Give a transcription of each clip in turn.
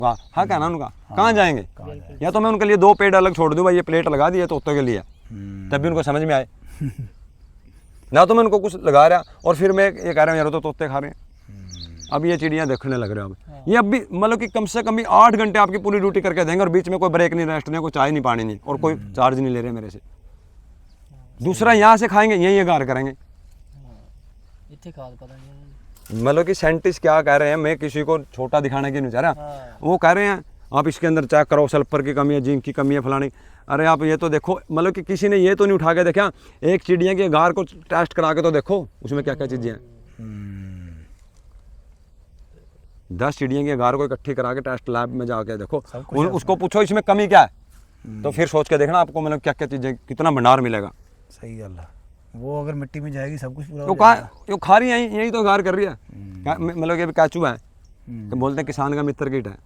हाँ कहना उनका, कहाँ जाएंगे? या तो मैं उनके लिए 2 पेड़ अलग छोड़ दूँ, भाई ये प्लेट लगा दिया तोते के लिए, तब भी उनको समझ में आए। ना तो मैं उनको कुछ लगा रहा और फिर मैं ये कह रहा हूँ यार तो तोते खा रहे हैं। अब ये चिड़ियाँ देखने लग रहे हो अब ये अब भी मतलब कि कम से कम भी 8 घंटे आपकी पूरी ड्यूटी करके देंगे और बीच में कोई ब्रेक नहीं, रेस्ट नहीं, कोई चाय नहीं, पानी नहीं और कोई चार्ज नहीं ले रहे मेरे से। दूसरा यहाँ से खाएंगे यहीं अगार करेंगे। मतलब कि साइंटिस्ट क्या कह रहे हैं, मैं किसी को छोटा दिखाने की नहीं चाह रहा, वो कह रहे हैं आप इसके अंदर चेक करो, सल्फर की कमी है, जिंक की कमी है, फलानी। अरे आप ये तो देखो, मतलब कि किसी ने ये तो नहीं उठा के देखा, एक चिड़िया के अगार को टेस्ट करा के तो देखो उसमें क्या क्या चीजें हैं। 10 चिड़िया की अगार को इकट्ठी करा के टेस्ट लैब में जाके देखो, उसको पूछो इसमें कमी क्या है, तो फिर सोच के देखना आपको मतलब क्या क्या चीजें, कितना भंडार मिलेगा। सही गल है, वो अगर मिट्टी में जाएगी सब कुछ पूरा वो खा रही है, यही तो अगार कर रही है। मतलब कि काचू है, तो बोलते हैं किसान का मित्र कीट है।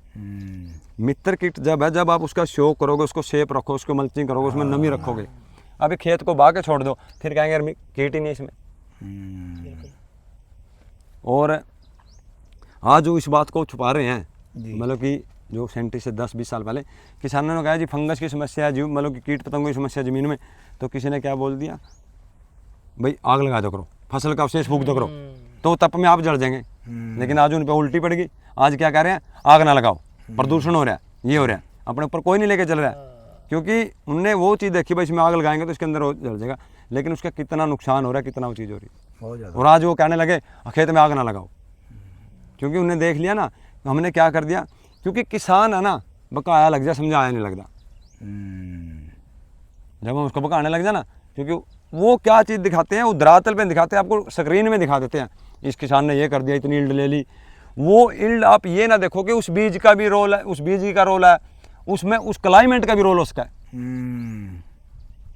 मित्र कीट जब है जब आप उसका शो करोगे, उसको शेप रखो, उसको मल्चिंग करोगे, उसमें नमी रखोगे। अभी खेत को बहा के छोड़ दो, फिर कहेंगे यार कीट ही नहीं इसमें। और आज जो इस बात को छुपा रहे हैं, मतलब कि जो साइंटिस्ट 10-20 साल पहले किसानों ने कहा जी फंगस की समस्या है, मतलब कि कीट पतंगों की समस्या ज़मीन में, तो किसी ने क्या बोल दिया, भाई आग लगा दो करो, फसल का अवशेष फूंक दो करो, तो तप में आप जल जाएंगे। लेकिन आज उन पर उल्टी पड़ गई, आज क्या कह रहे हैं, आग ना लगाओ, प्रदूषण हो रहा है, ये हो रहा है, अपने ऊपर कोई नहीं लेके चल रहा है, क्योंकि उनने वो चीज़ देखी भाई इसमें आग लगाएंगे तो इसके अंदर जल जाएगा, लेकिन उसका कितना नुकसान हो रहा है, कितना वो चीज़ हो रही है। और आज वो कहने लगे खेत में आग ना लगाओ, क्योंकि उन्हें देख लिया ना हमने क्या कर दिया, क्योंकि किसान है ना बकाया लग जाए, समझाया नहीं लगता। जब हम उसको बकाने लग जाए ना, क्योंकि वो क्या चीज़ दिखाते हैं, वो धरातल पे दिखाते हैं, आपको स्क्रीन में दिखा देते हैं, इस किसान ने ये कर दिया, इतनी ईल्ड ले ली। वो ईल्ड आप ये ना देखो कि उस बीज का भी रोल है, उस बीज का रोल है, उसमें उस क्लाइमेट का भी रोल उसका है।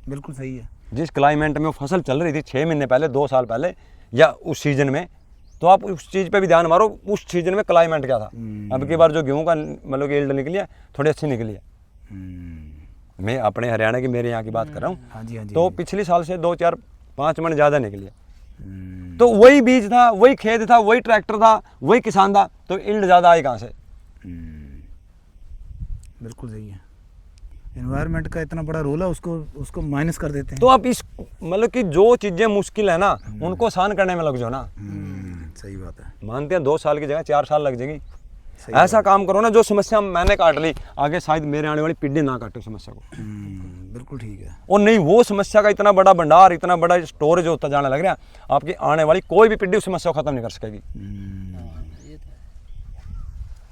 बिल्कुल सही है। जिस क्लाइमेट में वो फसल चल रही थी 6 महीने पहले, 2 साल पहले, या उस सीजन में, तो आप उस चीज़ पे भी ध्यान मारो, उस सीजन में क्लाइमेट क्या था। अब की बार जो गेहूं का मतलब कि ईल्ड निकली है, थोड़ी अच्छी निकली है। मैं अपने हरियाणा की, मेरे यहाँ की बात कर रहा हूँ। हाँ जी। तो पिछले साल से 2-4-5 मन ज़्यादा निकली है। तो वही बीज था, वही खेत था, वही ट्रैक्टर था, वही किसान था, तो ईल्ड ज़्यादा आई कहाँ से? बिल्कुल सही है। एनवायरनमेंट का इतना बड़ा रोल है, उसको माइनस कर देते हैं। तो आप इस मतलब कि जो चीज़ें मुश्किल है ना, उनको आसान करने में लग जाओ ना। सही बात है। मानते हैं 2 साल की जगह 4 साल लग जाएगी। ऐसा काम करो ना, जो समस्या मैंने काट ली, आगे शायद मेरे आने वाली पीढ़ी ना काटे समस्या को। बिल्कुल ठीक है। और नहीं, वो समस्या का इतना बड़ा भंडार, इतना बड़ा स्टोरेज होता जाने लग रहा है, आपकी आने वाली कोई भी पीढ़ी उस समस्या को खत्म नहीं कर सकेगी।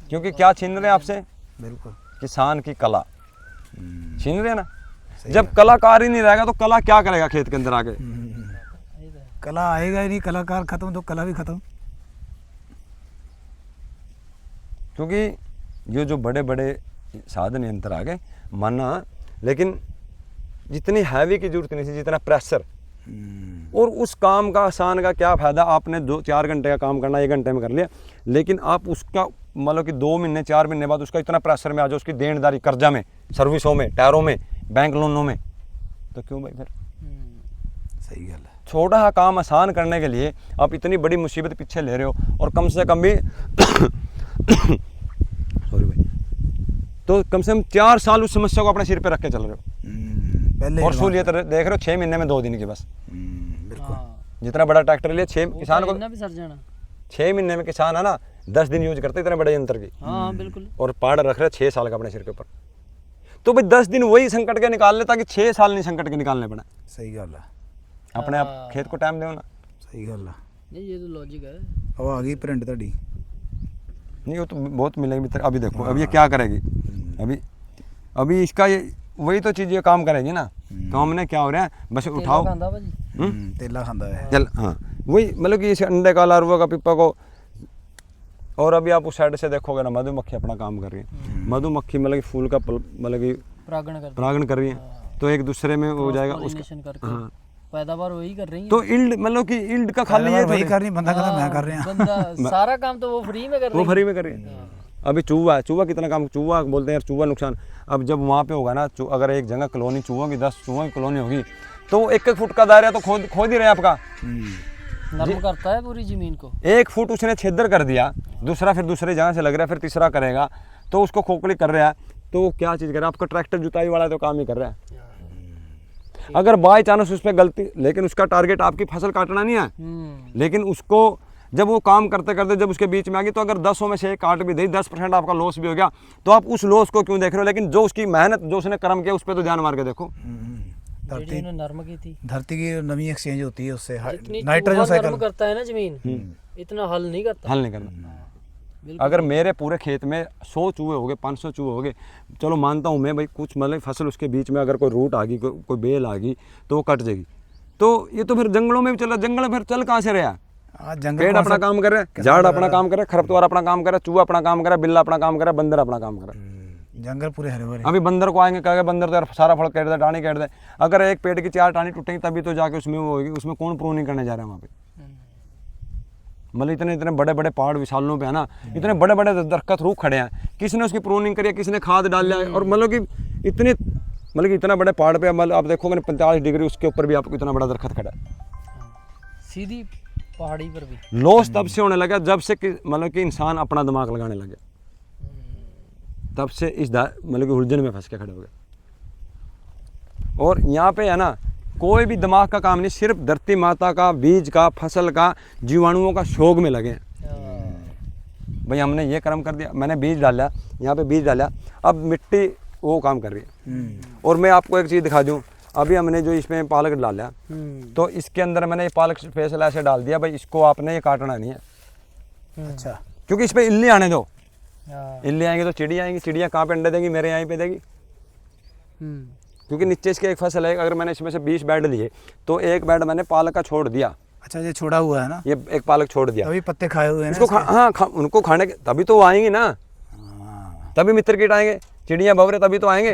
क्योंकि क्या छीन रहे हैं आपसे? बिल्कुल, किसान की कला छीन रहे हैं ना। जब कलाकार ही नहीं रहेगा तो कला क्या करेगा खेत के अंदर आके? कला आएगा ही नहीं, कलाकार खत्म तो कला भी खत्म। क्योंकि ये जो बड़े बड़े साधन यंत्र आ गए माना, लेकिन जितनी हैवी की जरूरत नहीं थी, जितना प्रेशर। और उस काम का आसान का क्या फ़ायदा, आपने 2-4 घंटे का काम करना 1 घंटे में कर लिया, लेकिन आप उसका मतलब कि 2 महीने 4 महीने बाद उसका इतना प्रेशर में आ जाओ, उसकी देनदारी, कर्जा में, सर्विसों में, टायरों में, बैंक लोनों में, तो क्यों भाई? फिर सही गल है। छोटा सा काम आसान करने के लिए आप इतनी बड़ी मुसीबत पीछे ले रहे हो, और कम से कम भी सॉरी भाई, तो कम से कम 4 साल उस समस्या को अपने सिर पे रख के चल रहे हो। पहले और सहूलियत देख रहे हो 6 महीने में 2 दिन की बस। बिल्कुल। जितना बड़ा ट्रैक्टर लिया 6 किसान को, भी सर जाना 6 महीने में किसान है ना 10 दिन यूज करते इतने बड़े यंत्र की। हाँ बिल्कुल। और पाड़ रख रहे 6 साल का अपने सिर के ऊपर। तो भाई 10 दिन वही संकट के निकाल ले, ताकि 6 साल नहीं संकट के निकालने पड़े। सही गल है। अपने आप खेत को टाइम दो ना। सही गल है। नहीं ये तो लॉजिक है। अब आ गई प्रिंट ਤੁਹਾਡੀ। नहीं, वो तो बहुत मिलेगी मित्र। अभी देखो अब ये क्या करेगी, अभी इसका ये वही तो चीज़ ये काम करेगी ना। काम में क्या हो रहा है, बस उठाओ तेला खांदा है। चल, हाँ वही मतलब कि इस अंडे का, लार्वा का, पिप्पा को। और अभी आप उस साइड से देखोगे ना, मधुमक्खी अपना काम कर रही है। मधुमक्खी मतलब कि फूल का मतलब कि परागण कर रही है, तो एक दूसरे में हो जाएगा उसका। हाँ, पैदावार वही कर रही है। तो ईल्ड मतलब कि ईल्ड का खाली ये वही कर रही, बंदा कहता मैं कर रहे हैं। बंदा सारा काम तो वो फ्री में कर रही है। वो फ्री में कर रही है। अभी चूहा कितना काम, चूहा बोलते हैं यार चूहा नुकसान। अब जब वहाँ पे होगा ना, अगर एक जगह कॉलोनी चूहों की 10 चूहों की कॉलोनी होगी, तो 1-1 फुट का दायरा तो खोद ही रहे हैं आपका। नरम करता है पूरी जमीन को। 1 फुट उसने छेदर कर दिया, दूसरा फिर दूसरे जगह से लग रहा है, फिर तीसरा करेगा, तो उसको खोखली कर रहा है, तो वो क्या चीज़ कर रहा है? आपका ट्रैक्टर जुताई वाला तो काम ही कर रहा है। अगर बाई चांस उस पर गलती, लेकिन उसका टारगेट आपकी फसल काटना नहीं है, लेकिन उसको जब वो काम करते करते जब उसके बीच में आ गई, तो अगर 10 में से एक काट भी दी, 10% आपका लॉस भी हो गया, तो आप उस लॉस को क्यों देख रहे हो? लेकिन जो उसकी मेहनत, जो उसने कर्म किया, उस पर तो ध्यान मार के देखो। धरती ने नर्म की थी। धरती की नमी एक्सचेंज होती है उससे, जितनी नाइट्रोजन चूहा नर्म साइकिल करता है ना जमीन, इतना हल नहीं करता। हल नहीं करना। अगर मेरे पूरे खेत में 100 चूहे हो गए, 500 चूहे हो गए, चलो मानता हूँ मैं भाई, कुछ मतलब फसल उसके बीच में अगर कोई रूट आ गई, कोई बेल आ गई, तो वो कट जाएगी। तो ये तो फिर जंगलों में भी चला, जंगल फिर चल कहाँ से रहा? जंगल पेड़ अपना काम कर रहे हैं, झाड़ अपना काम कर रहे हैं, खरपतवार अपना काम कर रहा है, चूहा अपना काम कर रहा है, बिल्ला अपना काम कर रहा है, बंदर अपना काम कर रहा है। जंगल पूरे हरे भरे। अभी बंदर को आएंगे, कहेगा बंदर तो यार सारा फल काट दे, टाणी काट दे। अगर एक पेड़ की 4 टाणी टूटेंगी तभी तो जाके उसमें वो होगी, उसमें कौन प्रूनिंग करने जा रहा है वहाँ पे? मतलब इतने इतने बड़े बड़े पहाड़ विशालों पे है ना, इतने बड़े बड़े दरख्त रूख खड़े हैं, किसने उसकी प्रूनिंग करी है, किसने खाद डाल लिया है? और मतलब कि इतने, मतलब कि इतना बड़े पहाड़ पे मतलब आप देखोगे 45 डिग्री उसके ऊपर भी आपको इतना बड़ा दरख्त खड़ा है। सीधी पहाड़ी पर भी लॉस तब से होने लगा जब से मतलब कि इंसान अपना दिमाग लगाने लगे, तब से इस मतलब कि उलझन में फंस के खड़े हो गए। और यहाँ पे है ना, कोई भी दिमाग का काम नहीं, सिर्फ धरती माता का, बीज का, फसल का, जीवाणुओं का शोक में लगे हैं। भाई हमने ये कर्म कर दिया, मैंने बीज डाला, यहाँ पे बीज डाला, अब मिट्टी वो काम कर रही है। और मैं आपको एक चीज़ दिखा दूँ, अभी हमने जो इसमें पालक डाला, तो इसके अंदर मैंने ये पालक स्पेशल ऐसे डाल दिया, भाई इसको आपने ये काटना नहीं है। अच्छा, क्योंकि इस पर इल्ली आने दो, इल्ली आएंगे तो चिड़िया आएंगी, चिड़िया कहाँ पे अंडे देंगी? मेरे यहाँ पे देगी। क्योंकि नीचे इसके एक फसल है, अगर मैंने इसमें से 20 बेड लिए, तो एक बेड मैंने पालक का छोड़ दिया। अच्छा, ये छोड़ा हुआ है ना, ये एक पालक छोड़ दिया, अभी पत्ते खाए हुए हैं ना इसको हाँ उनको खाने के, तभी तो वो आएंगे ना, तभी मित्र कीट आएंगे, चिड़िया भवरे तभी तो आएंगे।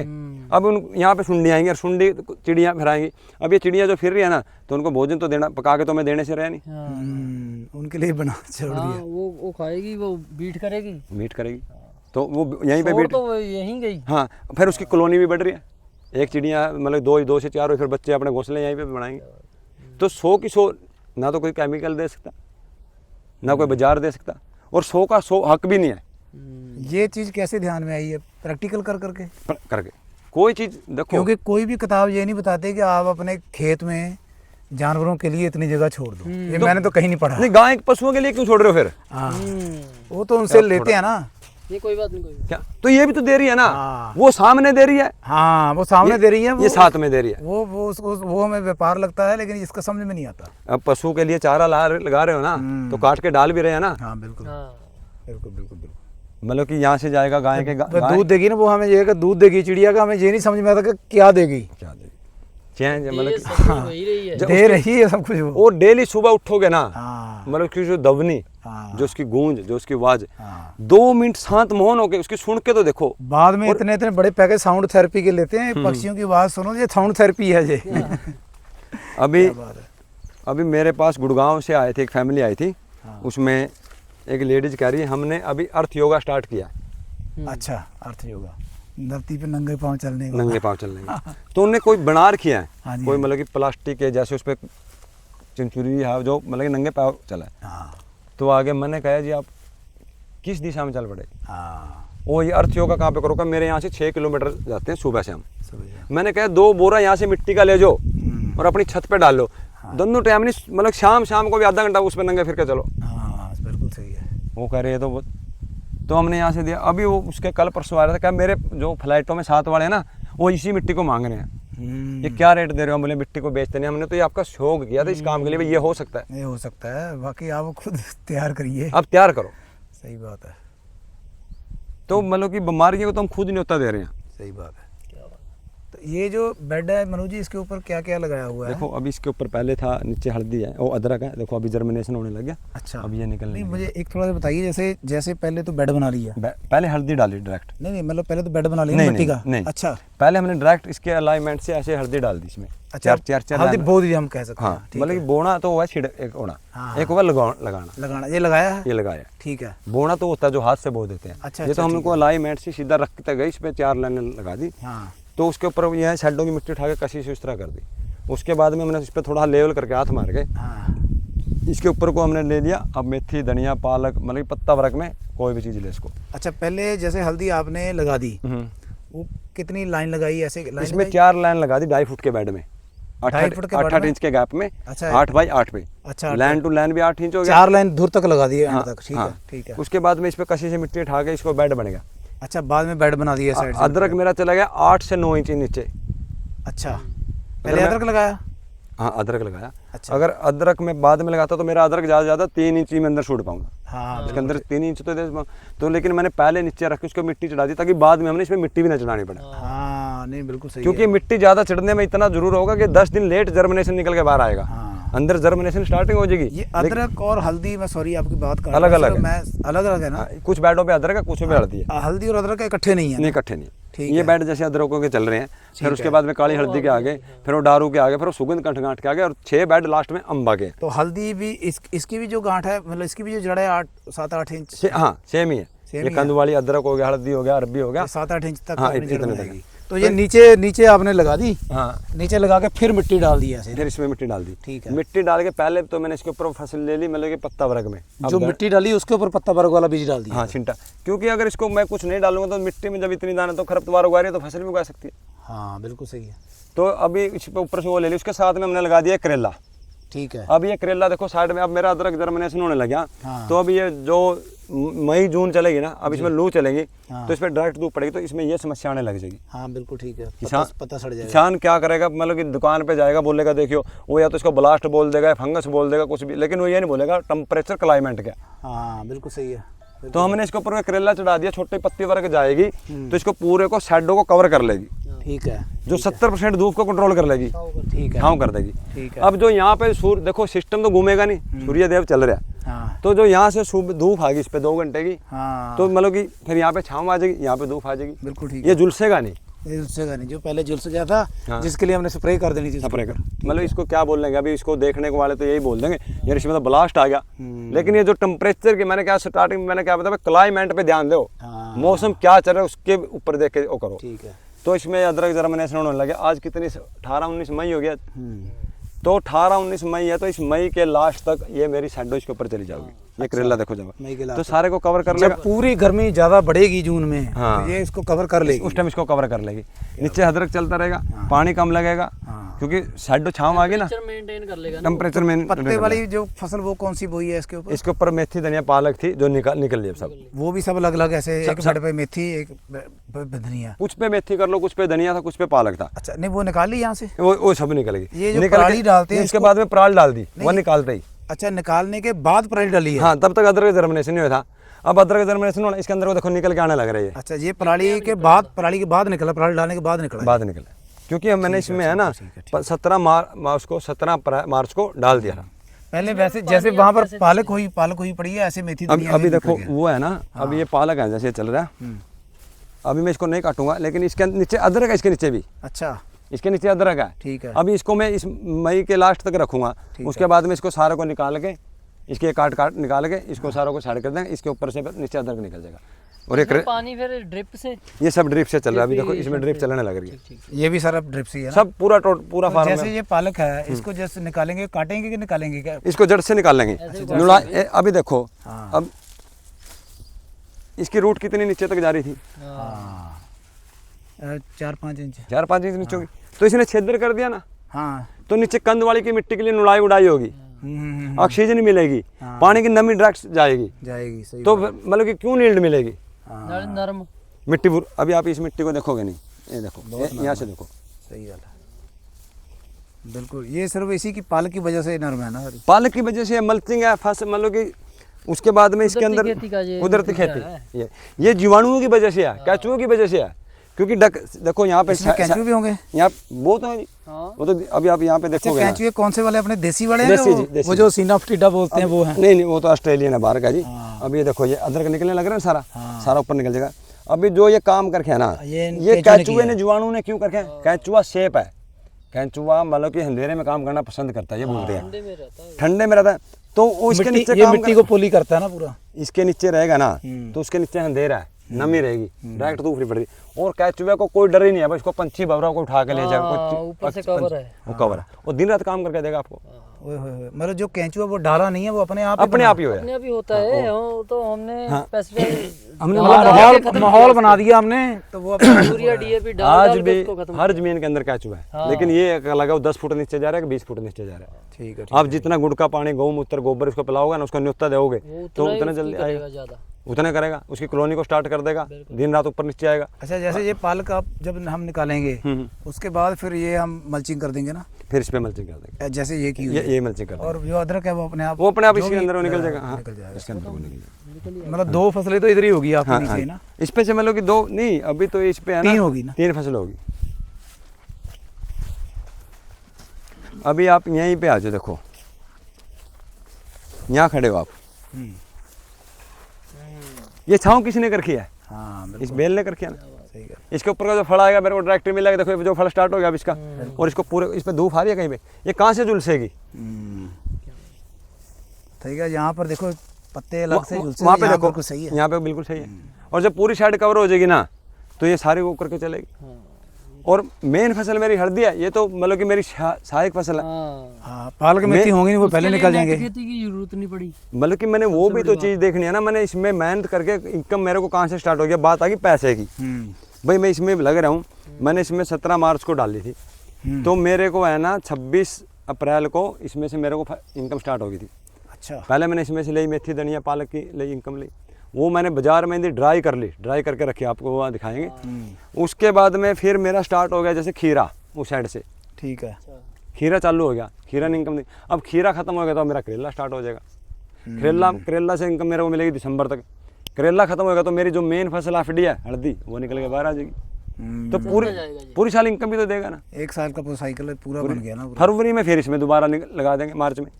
अब उन यहाँ पे सुंडी आएंगी, और सुंडी चिड़िया फिर आएंगी। अब ये चिड़िया जो फिर रही है ना, तो उनको भोजन तो देना, पका के तो मैं देने से रहा नहीं। उनके लिए बना छोड़ दिया। वो खाएगी, वो बीट करेगी, मीट करेगी, तो वो यहीं पे छोड़ बीट, तो वो यहीं गई। हाँ फिर उसकी कॉलोनी भी बढ़ रही है, एक चिड़िया मतलब 2 से 4 फिर बच्चे अपने घोंसले यहीं पे बनाएंगे। तो 100 की 100, ना तो कोई केमिकल दे सकता, ना कोई बाजार दे सकता, और 100 का 100 हक भी नहीं है। ये चीज़ कैसे ध्यान में आई है? प्रैक्टिकल करके करके कोई चीज़ देखो, क्योंकि कोई भी किताब ये नहीं बताते कि आप अपने खेत में जानवरों के लिए इतनी जगह छोड़ दो। ये मैंने तो कहीं नहीं पढ़ा। नहीं, गाय पशुओं के लिए क्यों छोड़ रहे हो फिर? हाँ, वो तो उनसे लेते हैं ना। ये कोई बात नहीं, कोई क्या, तो ये भी तो दे रही है ना। हाँ। वो सामने दे रही है, हाँ वो सामने दे रही है, ये साथ में दे रही है। वो हमें व्यापार लगता है, लेकिन इसका समझ में नहीं आता। अब पशु के लिए चारा लगा रहे हो ना, तो काट के डाल भी रहे हैं ना। हाँ बिल्कुल बिल्कुल बिल्कुल बिल्कुल। मतलब कि यहाँ से जाएगा गाय के, दूध देगी ना, वो हमें ये कि दूध देगी चिड़िया का, हमें ये नहीं समझ में आता कि क्या देगी, क्या देगी, चेंज मतलब ये सब कुछ वही रही है, दे रही है सब कुछ वो डेली सुबह उठोगे ना, हाँ मतलब कि जो दवनी, हाँ जो उसकी गूंज, जो उसकी आवाज, हाँ। 2 मिनट शांत मौन होके उसकी सुन के तो देखो। बाद में इतने इतने बड़े पैकेज साउंड थेरेपी के लेते हैं, पक्षियों की आवाज सुनो, ये साउंड थेरेपी है ये। अभी मेरे पास गुड़गांव से आए थे, एक फैमिली आई थी, उसमें एक लेडीज कह रही है हमने अभी अर्थ योगा स्टार्ट किया। अच्छा, अर्थ योगा, धरती पे नंगे पाँव चलने का। नंगे पाँव चलने का। तो उन्होंने कोई बना रखी है, हाँ जी, कोई मतलब कि प्लास्टिक के जैसे उस पर चिंचुरी है, जो मतलब कि नंगे पाँव चला है। हाँ तो आगे मैंने कहा जी आप किस दिशा में चल पड़े? हाँ, वो ये अर्थ योगा कहाँ पे करोगे? मेरे यहाँ से 6 किलोमीटर जाते हैं सुबह से हम। मैंने कहा 2 बोरा यहाँ से मिट्टी का ले जाओ और अपनी छत पे डाल लो। दोनों टाइम नहीं, मतलब शाम को भी आधा घंटा उस पर नंगे फिर के चलो। हाँ बिल्कुल सही है। वो कह रहे हैं तो हमने यहाँ से दिया। अभी वो उसके कल परसों आ रहा था, क्या मेरे जो फ्लाइटों में साथ वाले हैं ना, वो इसी मिट्टी को मांग रहे हैं। ये क्या रेट दे रहे हो? बोले मिट्टी को बेचते नहीं, हमने तो ये आपका शौक किया था इस काम के लिए, ये हो सकता है, ये हो सकता है। बाकी आप खुद तैयार करिए, आप तैयार करो। सही बात है। तो मतलब कि बीमारियों को तो हम खुद न्योता दे रहे हैं। सही बात है। तो ये जो बेड है मनोज जी, इसके ऊपर क्या क्या लगाया हुआ है? देखो अभी इसके ऊपर पहले था, नीचे हल्दी है, वो अदरक है। देखो अभी जर्मिनेशन होने लग गया। अच्छा, अभी ये निकलने नहीं लगा। मुझे एक थोड़ा सा बताइए, जैसे पहले तो बेड बना लिया, पहले हल्दी डाली डायरेक्ट। नहीं मतलब पहले तो बेड बना लिया नहीं, मिट्टी का। नहीं, अच्छा, पहले हमने डायरेक्ट इसके अलाइनमेंट से ऐसे हल्दी डाल दी इसमें। अच्छा, चार हल्दी बो दी हम कह सकते हैं। हाँ, मतलब कि बोना तो हुआ छिड़, एक होना, हाँ, एक हुआ लगाना। ये लगाया है, ये लगाया। ठीक है। बोना तो होता है जो हाथ से बो देते हैं। अच्छा, ये तो हमको अलाइनमेंट से सीधा रखते गए, इस पे 4 लाइनें लगा दी। हाँ, तो उसके ऊपर यह साइडों की मिट्टी उठा के कसी से इस तरह कर दी। उसके बाद में हमने इस पर थोड़ा लेवल करके हाथ मार के हाँ, इसके ऊपर को हमने ले लिया। अब मेथी, धनिया, पालक, मतलब पत्ता वर्ग में कोई भी चीज़ ले इसको। अच्छा, पहले जैसे हल्दी आपने लगा दी, वो कितनी लाइन लगाई ऐसे लाइन इसमें 4 लाइन लगा दी 2.5 फुट के बेड में, 2.5 फुट के बेड 8 में? इंच के गैप में, अच्छा। 8 बाई 8 पे। अच्छा, लाइन टू लाइन भी 8 इंच हो गया। 4 लाइन दूर तक लगा दिए एंड हाँ, तक, ठीक हाँ। है, ठीक है। उसके बाद में इस पे कसी से मिट्टी उठा के इसको बेड बन गया। अच्छा, बाद में बेड बना दिया साइड से। अदरक मेरा चला गया 8 से 9 इंच नीचे। अच्छा, पहले अदरक लगाया। हाँ, अदरक लगाया। अच्छा। अगर अदरक में बाद में लगाता तो मेरा अदरक ज़्यादा से ज़्यादा 3 इंच ही में अंदर छूट पाऊंगा। हाँ, इसके अंदर 3 इंच तो दे पाऊँ। तो लेकिन मैंने पहले नीचे रख के उसको मिट्टी चढ़ा दी ताकि बाद में हमने इसमें मिट्टी भी ना चढ़ानी पड़े। हाँ, नहीं बिल्कुल सही क्योंकि है। मिट्टी ज़्यादा चढ़ने में इतना जरूर होगा कि 10 दिन लेट जर्मिनेशन निकल के बाहर आएगा। हाँ। अंदर जर्मिनेशन स्टार्टिंग हो जाएगी। ये अदरक और हल्दी, मैं सॉरी आपकी बात कर अलग अलग है। मैं अलग अलग है ना। हाँ, कुछ बेडों पे अदरक है, कुछ पे हल्दी है। हल्दी और अदरक इकट्ठे नहीं है नहीं, ना? इकट्ठे नहीं। ठीक ये है। बेड जैसे अदरकों के चल रहे हैं, फिर उसके बाद में काली हल्दी के आगे, फिर वो दारू के आगे, फिर वो सुगंध कंठ गांठ के आगे, और 6 बेड लास्ट में अम्बा के। तो हल्दी भी इसकी भी जो गांठ है, मतलब इसकी भी जो जड़ है 7-8 इंच, हाँ, सेम ही है। सेम ये ही कंद वाली अदरक हो गया, हल्दी हो गया, अरबी हो गया। 7-8 इंच तक हाँ, अपनी जड़ इतने बनाएगी। तक। तो ये नीचे आपने लगा दी। हाँ, नीचे लगा के फिर मिट्टी डाल दी ऐसे। फिर इसमें मिट्टी डाल दी। ठीक है। मिट्टी डाल के पहले तो मैंने इसके ऊपर फसल ले ली, मतलब कि पत्ता वर्ग में। जो मिट्टी डाली उसके ऊपर पत्ता वर्ग वाला बीज डाल दिया। हाँ, छिंटा। क्योंकि अगर इसको मैं कुछ नहीं डालूंगा तो मिट्टी में जब इतनी दाना तो खरपतवार उगा रही है तो फसल भी उगा सकती है। हाँ, बिल्कुल सही है। तो अभी इस पे ऊपर से वो ले ली, उसके साथ में हमने लगा दिया करेला। ठीक है। अब ये करेला देखो साइड में, अब मेरा अदरक जर्मिनेशन होने लगा। हाँ। तो अब ये जो मई जून चलेगी ना, अब इसमें लू चलेगी, हाँ। तो इस पर डायरेक्ट धूप पड़ेगी, तो इसमें ये समस्या आने लग जाएगी। हाँ, बिल्कुल ठीक है। किसान पत्ता सड़ जाएगा। किसान क्या करेगा, मतलब कि दुकान पे जाएगा, बोलेगा देखियो, वो या तो इसको ब्लास्ट बोल देगा या फंगस बोल देगा, कुछ भी, लेकिन वो ये नहीं बोलेगा टेम्परेचर क्लाइमेट क्या। हाँ, बिल्कुल सही है। तो हमने इसके ऊपर करेला चढ़ा दिया, छोटी पत्ती वर्ग जाएगी, तो इसको पूरे को शैडो को कवर कर लेगी, ठीक है। जो 70% धूप को कंट्रोल कर लेगी, ठीक है। छाँव कर देगी। ठीक है। अब जो यहाँ पे सूर्य देखो, सिस्टम तो घूमेगा नहीं, सूर्य देव चल रहा है, हाँ। तो जो यहाँ से धूप आएगी इस पे 2 घंटे की, हाँ, तो मतलब कि फिर यहाँ पे छाँव आ जाएगी, यहाँ पे धूप आ जाएगी, बिल्कुल ठीक ये झुलसेगा नहीं। ये झुलसेगा नहीं, जो पहले झुलस गया था, हाँ। जिसके लिए हमने स्प्रे कर देनी थी। स्प्रे कर, मतलब इसको क्या बोल देंगे, अभी इसको देखने को वाले तो यही बोल देंगे यार इसमें तो ब्लास्ट आ गया। लेकिन ये जो टेम्परेचर की मैंने क्या स्टार्टिंग में मैंने क्या बताया, क्लाइमेट पे ध्यान दो, हाँ। मौसम क्या चल रहा है उसके ऊपर देख के वो करो। ठीक है। तो इसमें अदरक जर्मिनेशन होने लगे। आज कितनी 18-19 मई हो गया, हम्म। तो 18-19 मई है, तो इस मई के लास्ट तक ये मेरी सैंडो इसके ऊपर चली जाएगी। ये करेला देखो जब मई के तो लास्ट सारे को कवर कर लेगा। जब पूरी गर्मी ज्यादा बढ़ेगी जून में, हाँ। तो ये इसको कवर कर लेगी। उस टाइम इसको कवर कर लेगी। नीचे अदरक चलता रहेगा, पानी कम लगेगा, हाँ। क्योंकि शैडो छाँव आ गई ना, टेम्परेचर मेंटेन कर लेगा ना। टेम्परेचर में। पत्ते वाली जो फसल वो कौन सी बोई है इसके ऊपर? इसके ऊपर मेथी धनिया पालक थी जो निकल ली अब सब। वो भी सब अलग अलग ऐसे, एक सब- बेड पे मेथी, एक धनिया। कुछ पे मेथी कर लो, कुछ पे धनिया था, कुछ पे पालक था, अच्छा, नहीं वो निकाल ली यहाँ से? वो सब निकल गई। ये जो निकल पराली के- डालते हैं इसके इसको- बाद में पराल डाल दी, वो नहीं। निकालते ही। अच्छा, निकालने के बाद पराली डाली है? हाँ, तब तक अदरक जर्मिनेशन नहीं हुआ था। अब अदरक जर्मिनेशन होना, इसके अंदर वो देखो निकल के आने लग रही है, अच्छा, ये पराली के बाद निकला, पराली डालने के बाद निकला? बाद निकले, क्योंकि अब मैंने इसमें है ना 17 मार्च को डाल दिया था। पहले वैसे जैसे वहाँ पर पालक हुई पड़ी है, ऐसे मेथी अब धनिया अभी नहीं देखो निकल गया। वो है ना, अब ये पालक है जैसे चल रहा है, अभी मैं इसको नहीं काटूंगा, लेकिन इसके नीचे अदरक है, इसके नीचे भी, अच्छा, इसके नीचे अदरक है। ठीक है। अभी इसको मैं इस मई के लास्ट तक रखूंगा, उसके बाद में इसको सारे को निकाल के, इसके काट निकाल के इसको सारों को साइड कर देंगे, इसके ऊपर से फिर नीचे अदरक निकल जाएगा। और एक इसमें पानी फिर ड्रिप से ये सब ड्रिप से चल रहा है, अभी देखो इसमें ड्रिप चलने लग रही है, ये भी सारा ड्रिप से है ना? सब पूरा फार्म जैसे में। ये पालक है, इसको जैसे निकालेंगे, काटेंगे कि निकालेंगे क्या? इसको जड़ से निकाल लेंगे। अभी देखो, हाँ। अब इसकी रूट कितनी नीचे तक जा रही थी, 4-5 इंच। 4-5 इंच नीचे होगी, तो इसने छेदर कर दिया ना, हाँ। तो नीचे कंद वाली की मिट्टी के लिए नुड़ाई उड़ाई होगी, ऑक्सीजन मिलेगी, हाँ। पानी की नमी डायरेक्ट जाएगी, जाएगी, सही तो बात। मतलब कि क्यों नील्ड मिलेगी नरम। मिट्टी। अभी आप इस मिट्टी को देखोगे नहीं, ये देखो, यहाँ से देखो, सही बात है, बिल्कुल। ये सिर्फ इसी की पालक की वजह से नरम है ना? पालक की वजह से मल्चिंग है, फस मतलब कि उसके बाद में इसके अंदर खेती का ये कुदरती नतीजा खेती, ये जीवाणुओं की वजह से है, केंचुओं की वजह से है, क्योंकि देखो यहाँ पे इसमें केंचुए भी होंगे? यहाँ वो तो है जी, हाँ। वो तो अभी आप यहाँ पे अच्छा, देखोगे ना। केंचुए कौन से वाले, अपने देसी वाले हैं? देसी जी, देसी। वो जो सिनाफ्टिडा बोलते हैं वो है? नहीं, वो तो ऑस्ट्रेलियन है, बाहर का जी। अब ये देखो, ये अदरक निकलने लग रहा है सारा, सारा ऊपर निकल जाएगा। अभी जो ये काम करके है ना, ये ये केंचुए ने केंचुए किया ने, जीवाणु ने क्यों करके, केंचुआ शेप है, केंचुआ मतलब कि अंधेरे में काम करना पसंद करता है, ये बोलते हैं, ठंडे में रहता है। ठंडे में रहता है, तो वो इसके नीचे ये काम मिट्टी को पोली करता है ना पूरा? इसके नीचे रहेगा ना, तो उसके नीचे अंधेरा है, नमी रहेगी, डायरेक्ट धूप नहीं पड़ेगी। और कैचुआ को कोई डर ही नहीं है, बस इसको पंछी भवरा को उठा के ले जाए, ऊपर से कवर है, वो कवर है, वो दिन रात काम करके देगा आपको। ओए होए होए, मतलब जो केंचुआ वो डाला नहीं है, वो अपने आप अपने आप ही होया। अपने अभी होता है। वो तो हमने पेस्टिसाइड हमने माहौल बना दिया हमने, तो वो अपना यूरिया डीएपी डाल आज डाल भी के उसको खत्म। हर जमीन के अंदर कैचुआ है, लेकिन ये लगा 10 फुट नीचे जा रहा है कि 20 फुट नीचे जा रहा है। ठीक है, आप जितना गुड़ का पानी, गौमूत्र, गोबर उसको पिलाओगे ना, उसको न्योता दोगे तो उतना जल्दी आएगा, ज्यादा उतना करेगा, उसकी कॉलोनी को स्टार्ट कर देगा, दिन रात ऊपर नीचे आएगा। अच्छा, जैसे ये पालक आप जब हम निकालेंगे उसके बाद फिर ये हम मल्चिंग कर देंगे ना, फिर इस पे मल्चिंग कर देंगे, जैसे ये की हुई है। ये मल्चिंग कर देंगे। और जो अदरक है वो अपने आप इसके अंदर वो निकल जाएगा। हाँ, निकल जाएगा। इसके अंदर वो निकल जाएगा। मतलब 2 फसलें तो इधर ही होगी आपके हाँ, नीचे ही ना। इस पे से मतलब कि 2 नहीं, अभी तो इस पे है ना 3 होगी ना। 3 फसल होगी। अभी आप यहीं पे आ जाओ, देखो यहाँ खड़े हो आप, ये छाँव किसने कर रखी है? हाँ इस बेल ने कर रखी है ना। सही है। इसके ऊपर का जो फल आएगा मेरे को डायरेक्ट मिलेगा, देखो ये जो फल स्टार्ट हो गया अब इसका, और इसको पूरे इस पे धूप आ रही है कहीं पे, ये कहाँ से झुलसेगी? ठीक है, यहाँ पर देखो पत्ते अलग से झुलसे, वहाँ पे यहाँ देखो, बिल्कुल सही है। यहाँ पे बिल्कुल सही है। और जब पूरी साइड कवर हो जाएगी ना, तो ये सारी वो करके चलेगी। और मेन फसल मेरी हल्दी है, ये तो मतलब कि मेरी सहायक फसल है। हाँ, पालक मेथी होंगी नहीं, वो पहले निकल जाएंगे। खेती की जरूरत नहीं पड़ी, मतलब कि मैंने वो भी तो चीज़ देखनी है ना, मैंने इसमें मेहनत करके इनकम मेरे को कहाँ से स्टार्ट हो गया। बात आ गई पैसे की, भाई मैं इसमें लग रहा हूँ, मैंने इसमें 17 मार्च को डाली थी, तो मेरे को है ना 26 अप्रैल को इसमें से मेरे को इनकम स्टार्ट हो गई थी। अच्छा, पहले मैंने इसमें से ली मेथी, धनिया, पालक की ली इनकम ली, वो मैंने बाजार में ड्राई कर ली, ड्राई करके रखी, आपको वहाँ दिखाएंगे। उसके बाद में फिर मेरा स्टार्ट हो गया जैसे खीरा, उस साइड से ठीक है। खीरा चालू हो गया, खीरा ने इनकम दी। अब खीरा खत्म हो गया तो मेरा करेला स्टार्ट हो जाएगा। करेला से इनकम मेरे को मिलेगी दिसंबर तक। करेला खत्म हो गया तो मेरी जो मेन फसल एफडी है हल्दी, वो निकल के बाहर आ जाएगी। तो पूरी साल इनकम भी तो देगा ना। 1 साल का पूरा साइकिल पूरा बन गया ना। फरवरी में फिर इसमें दोबारा लगा देंगे, मार्च में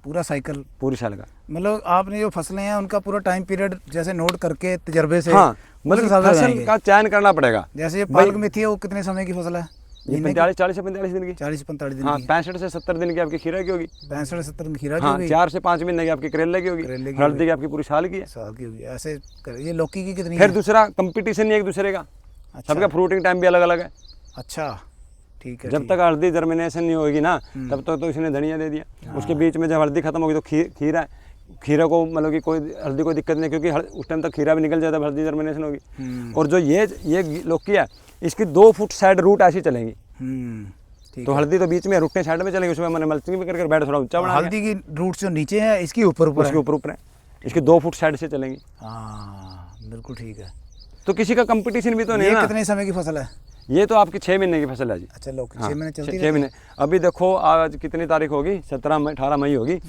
पूरा साइकिल पूरी साल का। मतलब आपने जो फसलें हैं उनका पूरा टाइम पीरियड जैसे नोट करके तजर्बे से, हाँ, उस मतलब हिसाब से फसल बनाएंगे। का चयन करना पड़ेगा। जैसे ये पालक मेथी है, वो कितने समय की फसल है? ये 40 से 45 दिन की। 40 से 45 दिन हाँ, की। 65 से 70 दिन की आपकी खीरा की होगी। 65 से 70 दिन खीरा की हाँ, होगी। 4 से 5 महीने की आपकी करेले की होगी। करेले की हल्दी की आपकी पूरी साल की है। साल की होगी। ऐसे ये लौकी की कितनी फिर है? दूसरा कंपटीशन नहीं एक दूसरे का, सबका फ्रूटिंग टाइम भी अलग अलग है। अच्छा, ठीक है। जब तक हल्दी जर्मिनेशन नहीं होगी ना, तब तक तो इसने धनिया दे दिया। उसके बीच में जब हल्दी खत्म होगी तो खीरा है। खीरा को मतलब कि कोई हल्दी कोई दिक्कत नहीं, क्योंकि उस टाइम तक खीरा भी निकल जाता है, हल्दी जर्मिनेशन होगी। और जो ये लौकी है, इसकी 2 फुट साइड रूट ऐसी चलेंगी, ठीक तो हल्दी तो बीच में रूटने साइड में चलेंगी। उसमें मैंने मल्चिंग भी करके बैठ थोड़ा ऊंचा बना हल्दी की रूट जो नीचे है इसकी ऊपर ऊपर उसके ऊपर है, इसकी 2 फुट साइड से चलेंगी। हाँ, बिल्कुल ठीक है। तो किसी का कंपटीशन भी तो नहीं ये है ना। कितने समय की फसल है? ये तो आपकी 6 महीने की फसल है जी। अच्छा, लौकी हाँ, 6 महीने चलती 6 महीने। अभी देखो आज कितनी तारीख होगी, 18 मई होगी।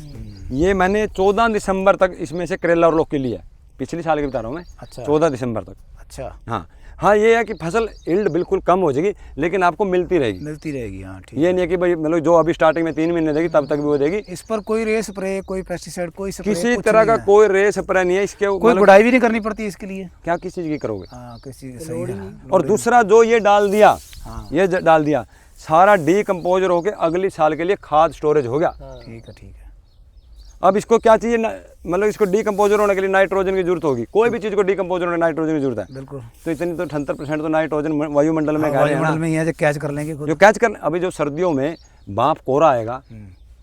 ये मैंने 14 दिसंबर तक इसमें से करेला और लौकी लिया है, पिछली साल की बता रहा हूँ मैं। अच्छा। 14 दिसंबर तक। अच्छा, हाँ, ये है कि फसल यील्ड बिल्कुल कम हो जाएगी, लेकिन आपको मिलती रहेगी। मिलती रहेगी। हाँ, ठीक। ये नहीं है कि भाई मतलब जो अभी स्टार्टिंग में 3 महीने देगी तब तक भी वो देगी। इस पर कोई रे स्प्रे, कोई पेस्टिसाइड, कोई स्प्रे, किसी कुछ तरह नहीं का है। कोई रे स्प्रे नहीं है इसके। कोई मतलब गुड़ाई भी नहीं करनी पड़ती इसके लिए। क्या किस चीज़ की करोगे? हाँ, किसी सही है। और दूसरा जो ये डाल दिया, हाँ। ये डाल दिया, सारा डीकम्पोजर होके अगली साल के लिए खाद स्टोरेज हो गया। ठीक है, ठीक है। अब इसको क्या चाहिए, मतलब इसको डीकम्पोजर होने के लिए नाइट्रोजन की जरूरत होगी। कोई भी चीज़ को डीकम्पोजर होने नाइट्रोजन की जरूरत है। बिल्कुल। तो इतनी तो 78% तो नाइट्रोजन वायुमंडल में कह रहे हैं ना, वायुमंडल में ही है जो कैच कर लेंगे खुद। जो कैच कर। अभी जो सर्दियों में भाप कोहरा आएगा,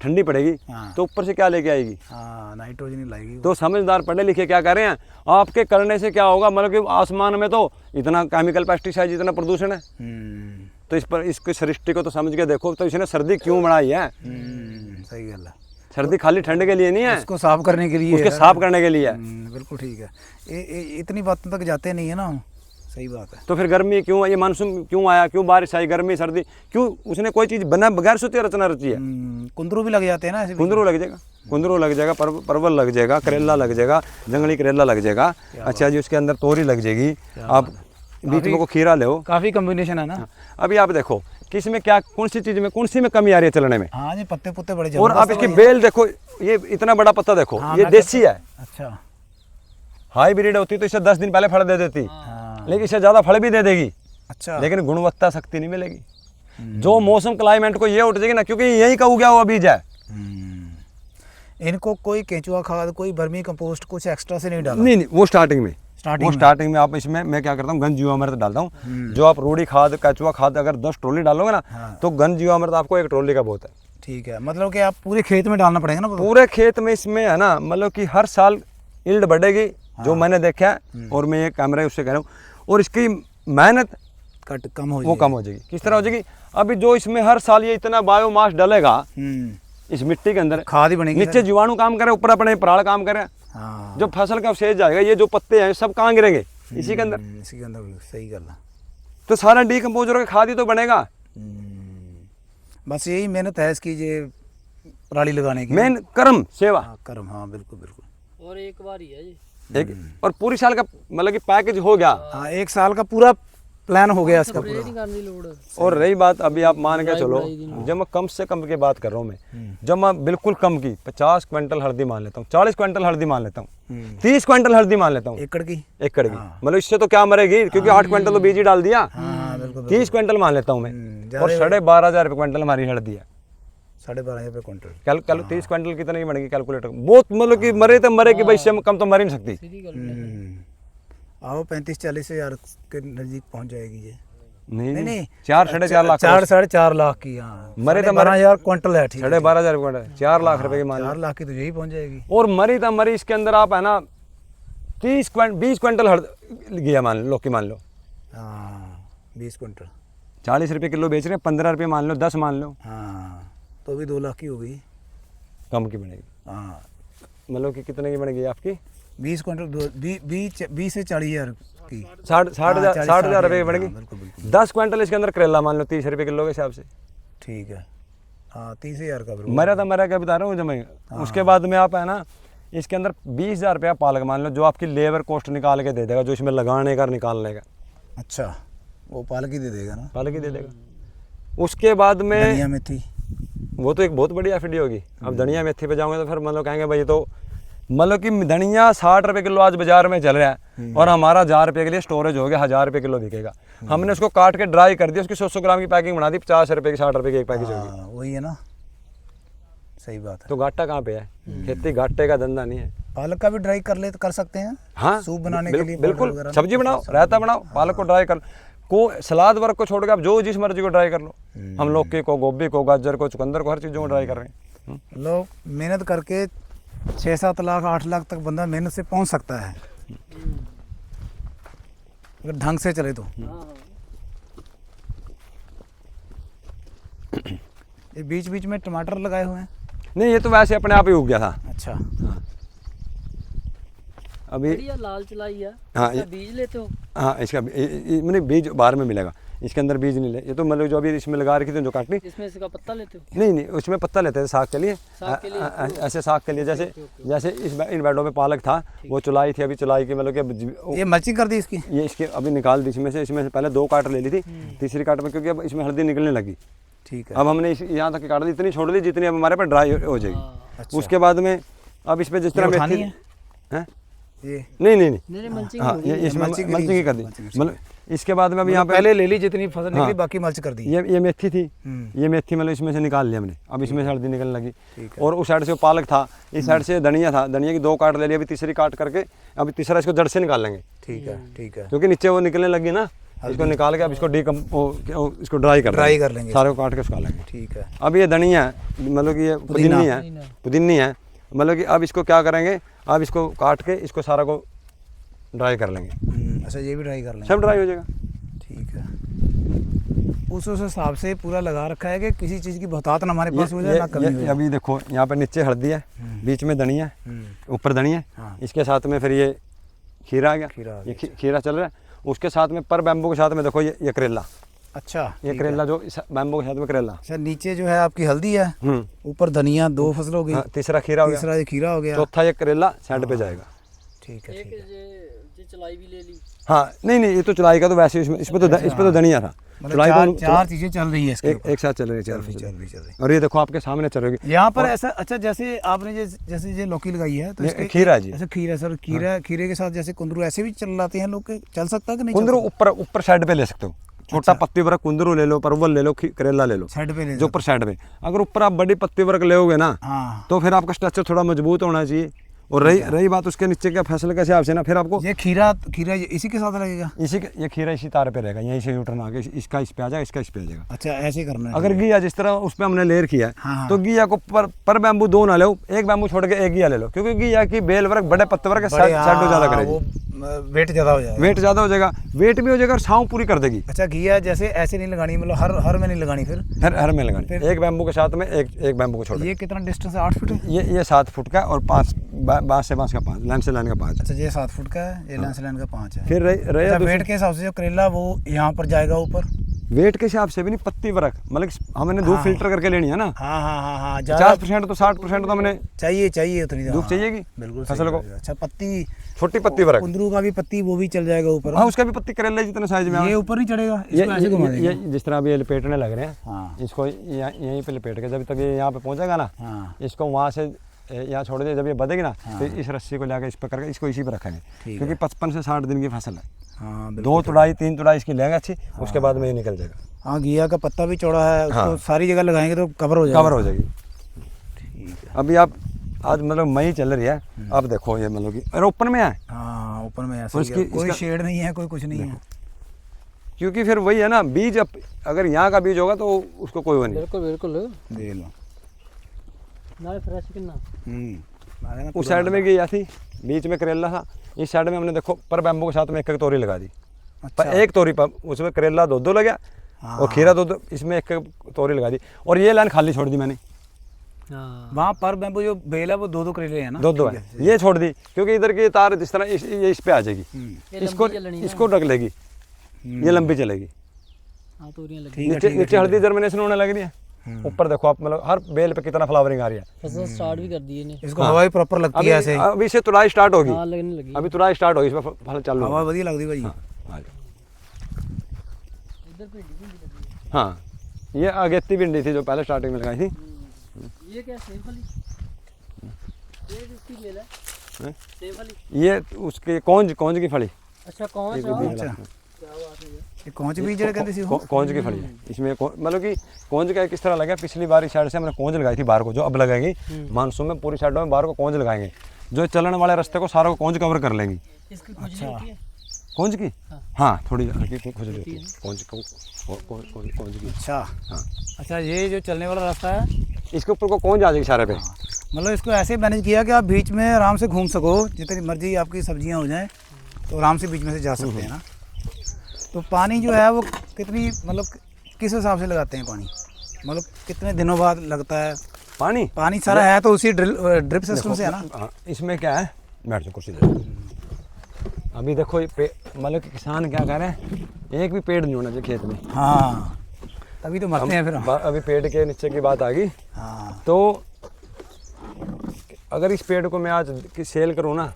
ठंडी पड़ेगी, हाँ। तो ऊपर से क्या लेके आएगी? हाँ, नाइट्रोजन ही लाएगी वो। तो समझदार पढ़े लिखे क्या कर रहे हैं, आपके करने से क्या होगा, मतलब कि आसमान में तो इतना केमिकल पेस्टिसाइड, इतना प्रदूषण है, तो इस पर इसकी सृष्टि को तो समझ के देखो। तो इसने सर्दी क्यों बनाई है? सही गल है। सर्दी खाली ठंड के लिए नहीं है, उसको साफ करने के लिए उसके है। साफ करने के लिए है। बिल्कुल ठीक है। इतनी बातों तक जाते नहीं है ना हम। सही बात है। तो फिर गर्मी क्यों, ये मानसून क्यों आया, क्यों बारिश आई, गर्मी सर्दी क्यों? उसने कोई चीज़ बना बगैर सोचे रचना रची है। कुंदरू भी लग जाते हैं ना ऐसे। कुंदरू लग जाएगा, कुंदरू लग जाएगा, परवल लग जाएगा, करेला लग जाएगा, जंगली करेला लग जाएगा। अच्छा जी, उसके अंदर तोरी लग जाएगी। आप बीच में को खीरा ले, काफ़ी कॉम्बिनेशन है ना। अभी आप देखो किस में क्या, कौन सी चीज़ में कौन सी में कमी आ रही है चलने में। हाँ जी, पत्ते पुत्ते बड़े और आप इसकी बेल देखो, ये इतना बड़ा पत्ता देखो, ये देसी है। अच्छा, हाईब्रिड होती तो इसे 10 दिन पहले फल दे देती, लेकिन इसे ज़्यादा फल भी दे देगी। अच्छा, लेकिन गुणवत्ता शक्ति नहीं मिलेगी। जो मौसम क्लाइमेट को ये उठ जाएगी ना, क्योंकि यही का उगा हुआ बीज है। इनको कोई केंचुआ खाद, कोई वर्मी कंपोस्ट कुछ एक्स्ट्रा से नहीं डाला? नहीं, वो स्टार्टिंग में स्टार्टिंग स्टार्टिंग में आप इसमें मैं क्या करता हूँ घन जीवामृत डालता हूँ। जो आप रूढ़ी खाद केचुआ खाद अगर 10 ट्रॉली डालोगे ना तो घन जीवामृत आपको 1 ट्रॉली का बहुत है। ठीक है, मतलब कि आप पूरे खेत में डालना पड़ेगा ना पूरे खेत में इसमें है ना, मतलब कि हर साल यील्ड बढ़ेगी जो मैंने देखा है, और मैं ये कैमरा उससे कह रहा हूँ, और इसकी मेहनत कट कम हो वो कम हो जाएगी। किस तरह हो जाएगी, अभी जो इसमें हर साल ये इतना बायोमास डलेगा इस मिट्टी के अंदर, खाद ही बनेगी, नीचे जीवाणु काम करे, ऊपर अपने प्राण काम करे, हाँ जो फसल का अवशेष जाएगा, ये जो पत्ते हैं सब कहाँ गिरेंगे, इसी के अंदर। इसी के अंदर, सही करना। तो सारा डीकम्पोजर का खाद ही तो बनेगा। बस यही मेहनत है इसकी, ये पराली लगाने की, मेन कर्म सेवा। हाँ, कर्म, हाँ बिल्कुल बिल्कुल। और एक बार ही है ये, एक और पूरी साल का मतलब कि पैकेज हो गया। हाँ, 1 साल का पूरा प्लान हो गया इसका स्प्रे पूरा। नहीं करनी लोड है। और रही बात, अभी आप मान के चलो, जब मैं कम से कम की बात कर रहा हूँ मैं, जब मैं बिल्कुल कम की 50 क्विंटल हल्दी मान लेता हूँ, 40 क्विंटल हल्दी मान लेता हूँ, 30 क्विंटल हल्दी मान लेता हूँ एकड़ की, एकड़ की, मतलब इससे तो क्या मरेगी, क्योंकि 8 क्विंटल तो बीज ही डाल दिया। हाँ बिल्कुल, 30 क्विंटल मान लेता हूँ मैं, और 12,500 रुपये क्विंटल हमारी हल्दी है। 12,500 रुपये क्विंटल। कल 30 क्विंटल कितने की बनेगी कैलकुलेटर, बहुत मतलब कि मरे तो मरे कि भाई इससे कम तो मर ही नहीं सकती। सीधी गल आओ 35-40 हज़ार के नज़दीक पहुँच जाएगी ये। नहीं 4-4.5 लाख, 4-4.5 लाख की, हाँ मरे तो 12,000 क्विंटल है, ठीक है, 12,500 क्विंटल, 4 लाख रुपए की मान लो। 4 लाख की तो यही पहुँच जाएगी। और मरी तो मरी इसके अंदर आप है ना 20 क्विंटल गया मान लो, लौकी मान लो, हाँ 20 क्विंटल, 40 रुपये किलो बेच रहे हैं, 15 रुपये मान लो, 10 मान लो, हाँ तो भी 2 लाख की हो गई। कम की बनेगी। हाँ मतलब कि कितने की बनेगी आपकी, 20 क्विंटल, 20 से 40 हज़ार की, 60,000 रुपये की हाँ, बनेगी। बिल्कुल बिल्कुल, 10 क्विंटल इसके अंदर करेला मान लो 30 रुपये किलो के हिसाब से, ठीक है, हाँ 30,000 का बिल्कुल। मरा था मरा क्या बता रहा हूँ जब मैं। उसके बाद में आप है ना इसके अंदर 20,000 रुपया पालक मान लो, जो आपकी लेबर कॉस्ट निकाल के दे देगा, जो इसमें लगाने का निकालने का। अच्छा, वो पालक ही दे देगा ना, पालक ही दे देगा। उसके बाद में धनिया मेथी, वो तो एक बहुत बड़ी एफडी होगी। अब धनिया मेथी पे जाओगे तो फिर मतलब कहेंगे भाई तो मतलब कि धनिया 60 रुपये किलो आज बाजार में चल रहा है, और हमारा 1,000 रुपये के लिए स्टोरेज हो गया, 1,000 रुपये किलो बिकेगा। हमने उसको काट के ड्राई कर दिया, उसकी 100 ग्राम की पैकिंग बना दी, 50 रुपये की, 60 रुपये की एक पैकेज होगी। हाँ वही है ना, सही बात है। तो घाटा कहाँ पे है, खेती घाटे का धंधा नहीं है। पालक का भी ड्राई कर सकते हैं, हाँ सूप बनाने के लिए, बिल्कुल, वगैरह। सब्जी बनाओ, रायता बनाओ, पालक को ड्राई कर को, सलाद वर्क को छोड़ के आप जो जिस मर्जी को ड्राई कर लो। हम लौकी को, गोभी को, गाजर को, चुकंदर को, हर चीज़ों को ड्राई कर रहे हैं। लोग मेहनत करके 6-7 लाख 8 लाख तक बंदा मेहनत से पहुंच सकता है, अगर ढंग से चले तो। ये बीच बीच में टमाटर लगाए हुए हैं। नहीं, ये तो वैसे अपने आप ही उग गया था। अच्छा, अभी बढ़िया लाल चलाई है। हाँ, इसका बीज लेते हो? हाँ, इसका मैंने बीज बाहर में मिलेगा, इसके अंदर बीज नहीं ले। ये तो मतलब जो अभी इसमें लगा रखी थी जो काटनी, इसमें इसका पत्ता लेते हो? नहीं, उसमें पत्ता लेते थे साग के लिए, साग के लिए? ऐसे साग के लिए, जैसे इन बेडों में पालक था, वो चुलाई थी, अभी चुलाई की मतलब कि ये मल्चिंग कर दी इसकी, ये इसके अभी निकाल दी इसमें से पहले 2 काट ले ली थी, तीसरी काट में क्योंकि अब इसमें हल्दी निकलने लगी। ठीक है, अब हमने यहाँ तक काट दी, इतनी छोड़ दी जितनी अब हमारे पास ड्राई हो जाएगी। उसके बाद में अब इसमें जिस तरह मेथी है, ये नहीं मल्चिंग हाँ, ये इसमें मल्चिंग मल्चिंग ही कर दी। मतलब इसके बाद में अब यहाँ पे पहले ले ली जितनी फसल निकली, बाकी मल्च कर दी। ये मेथी थी, ये मेथी मतलब इसमें से निकाल लिया हमने, अब इसमें से हल्दी निकलने लगी। और उस साइड से पालक था, इस साइड से धनिया था, धनिया की 2 काट ले ली, अभी तीसरी काट करके अभी तीसरा इसको जड़ से निकाल लेंगे। ठीक है, ठीक है, क्योंकि नीचे वो निकलने लगी ना, इसको निकाल के अब इसको इसको ड्राई कर लेंगे, सारे को काट के उसका लेंगे। ठीक है। अब ये धनिया है, मतलब कि ये पुदीनी है, मतलब कि अब इसको क्या करेंगे, अब इसको काट के इसको सारा को ड्राई कर लेंगे। अच्छा, ये भी ड्राई कर लेंगे, सब ड्राई हो जाएगा। ठीक है। उस हिसाब से पूरा लगा रखा है कि किसी चीज़ की बहुतात ना हमारे पास हो जाए, ना कमी हो जाए। अभी देखो यहाँ पर नीचे हल्दी है, बीच में धनिया है, ऊपर धनिया है, इसके साथ में फिर ये खीरा आ गया, ये खीरा चल रहा है। उसके साथ में पर बैम्बू के साथ में देखो ये करेला। अच्छा, ये करेला जो बैम्बू के साथ में करेला। अच्छा, नीचे जो है आपकी हल्दी है, ऊपर धनिया, 2 फसल हो गई, तीसरा खीरा हो गया, तीसरा ये खीरा हो गया, चौथा ये करेला साइड पे जाएगा। ठीक है, ठीक है। ये चलाई भी ले ली। हाँ, नहीं, ये तो चुलाई का तो वैसे इस पे तो धनिया था। चुलाई मतलब 4 चीजें चल रही है इसके एक साथ चल रही है, चल रही। और ये देखो आपके सामने चल रही है यहाँ पर ऐसा। अच्छा, जैसे आपने जैसे ये लौकी लगाई है तो इसके खीरा जी, ऐसा खीरा सर, खीरे के साथ जैसे कुंदरू ऐसे भी चलाते हैं लोग, चल सकता है कि नहीं? कुंदरू ऊपर साइड पे ले सकते हो, छोटा पत्ती वर्ग कुंदरू ले लो, परवल ले लो, करेला ले लो, साइड पे ले जो ऊपर साइड पे। अगर ऊपर आप बड़ी पत्ती वर्ग ले ना, हाँ, तो फिर आपका स्ट्रक्चर थोड़ा मजबूत होना चाहिए, और रही बात उसके नीचे का फैसले के हिसाब से ना, फिर आपको ये खीरा खीरा इसी के साथ लगेगा। ये खीरा इसी तार पे रहेगा, यहीं से यूटर्न आके इसका इस पे आ जाएगा, इसका इस पे आ जाएगा। अच्छा ऐसे करना है। अगर घिया जिस तरह उस पे हमने लेयर किया है, हाँ, हाँ। तो घिया को पर बैम्बू दो ना लो, एक बैम्बू छोड़ के एक घिया ले लो, क्योंकि घिया की बेल वर्क बड़े पत्ते वर्क साइड ज्यादा करेगी, वेट ज्यादा हो जाएगा। वेट ज्यादा हो जाएगा, वेट भी हो जाएगा और छांव पूरी कर देगी। अच्छा घिया जैसे ऐसे नहीं लगानी, मतलब हर में नहीं लगानी फिर। हर में लगानी, एक बैम्बू के साथ में एक बैम्बू को छोड़। ये कितना डिस्टेंस है? 8 फुट है? ये 7 फुट का और 5 बांस से बांस का 5, लाइन से लाइन का 5। अच्छा ये 7 फुट का है, ये लाइन से लाइन का 5 है। फिर अच्छा, वेट के हिसाब से जो करेला वो यहाँ पर जाएगा ऊपर। वेट के हिसाब से भी नहीं, पत्ती वर्क मतलब हमने धूप फिल्टर करके लेनी है ना। हाँ 50% तो 60% तो हमने चाहिए उतनी धूप चाहिएगी बिल्कुल फसल को। अच्छा पत्ती, छोटी पत्ती वर्क, कुंदरू का भी पत्ती वो भी चल जाएगा ऊपर। हाँ उसका भी पत्ती करेला जितने साइज में। ये ऊपर नहीं चढ़ेगा, इसको ऐसे घुमा देंगे। ये जिस तरह अभी ये लपेटने लग रहे हैं, हाँ इसको यहीं पे लपेट के जब तक ये यहाँ पे पहुंचेगा ना, हाँ इसको वहाँ से यहाँ छोड़ दे, जब ये बधेगी ना तो इस रस्सी को लेकर इस पर करके इसको इसी पर रखेंगे, क्योंकि 55 से 60 दिन की फसल है। हाँ 2 तुड़ाई 3 तुड़ाई इसकी लेंगे अच्छी, उसके बाद में ये निकल जाएगा। हाँ घिया का पत्ता भी चौड़ा है, उसको हाँ। सारी जगह लगाएंगे तो कवर हो जाएगा। कवर हो जाएगी। ठीक है। अभी आप आज मतलब मई चल रही है, अब देखो ये मतलब कि और ओपन में है, हाँ ऊपर में ऐसे और ही है, कोई इसका शेड नहीं है, कोई कुछ नहीं है। क्योंकि फिर वही है ना, बीज अगर यहाँ का बीज होगा तो उसको कोई वो नहीं। बिल्कुल बिल्कुल दे लो। नाले फ्रेश कितना उस साइड में गई थी, बीच में करेला था, इस साइड में हमने देखो पर बैम्बू के साथ में एक तोरी लगा दी। अच्छा। पर एक तोरी पर उसमें करेला 2 लगा हाँ। और खीरा 2, इसमें एक तोरी लगा दी, और ये लाइन खाली छोड़ दी मैंने। हाँ वहाँ पर बैम्बू जो बेल है वो 2 करेले हैं ना। 2 है, ये छोड़ दी क्योंकि इधर की तार जिस तरह ये इस पे आ जाएगी, इसको ढक लेगी, ये लंबी चलेगी। हाँ तोरियां लगी, नीचे हल्दी जर्मिनेशन होने लग रही है, ऊपर देखो आप मतलब हर बेल पे कितना फ्लावरिंग आ रही है। फसल स्टार्ट भी कर दी ने। इसको हवा भी प्रॉपर लगती है ऐसे। अभी से तुड़ाई स्टार्ट होगी, हाँ लगने लगी, अभी तुड़ाई स्टार्ट होगी, इसमें फल चालू हवा बढ़िया लगती है भाई। इधर पे भिंडी लगी है। हाँ ये अगेती भिंडी थी जो पहले स्टार्टिंग में लगाई थी। ये क्या सेब वाली, ये किसकी बेल है? हैं? सेब वाली, ये उसके कौंज की फली, अच्छा कौन सा? अच्छा क्या बात है ये? ये कौन सी बीज जड़ कहते सी? कौंज की फली है इसमें। मतलब कि कौंज का किस तरह लगा, पिछली बार इस साइड से हमने कौंज लगाई थी बाहर को, जो अब लगाएंगे मानसून में पूरी साइडों में बाहर को कौंज लगाएंगे, जो चलने वाले रास्ते को सारा को कौंज कवर कर लेंगी। इसकी खुजली होती है? कौंज की हाँ थोड़ी हल्की खुजली होती है कौंज की। अच्छा हाँ अच्छा ये जो चलने वाला रास्ता है, इसके ऊपर को कौंज आ जाएगी सारे पे। मतलब इसको ऐसे मैनेज किया कि आप बीच में आराम से घूम सको, जितनी मर्जी आपकी सब्जियां हो जाएं तो आराम से बीच में से जा सकते हैं ना। तो पानी जो है वो कितनी मतलब किस हिसाब से लगाते हैं पानी, मतलब कितने दिनों बाद लगता है पानी सारा है तो उसी ड्रिप सिस्टम से है ना। हाँ, इसमें क्या है, बैठ जाओ कुर्सी दे। अभी देखो ये मतलब कि किसान क्या कर रहे हैं, एक भी पेड़ नहीं होना चाहिए खेत में। हाँ तभी तो मरते हैं फिर हम। अभी पेड़ के नीचे की बात आ गई। हाँ तो अगर इस पेड़ को मैं आज सेल करूँ ना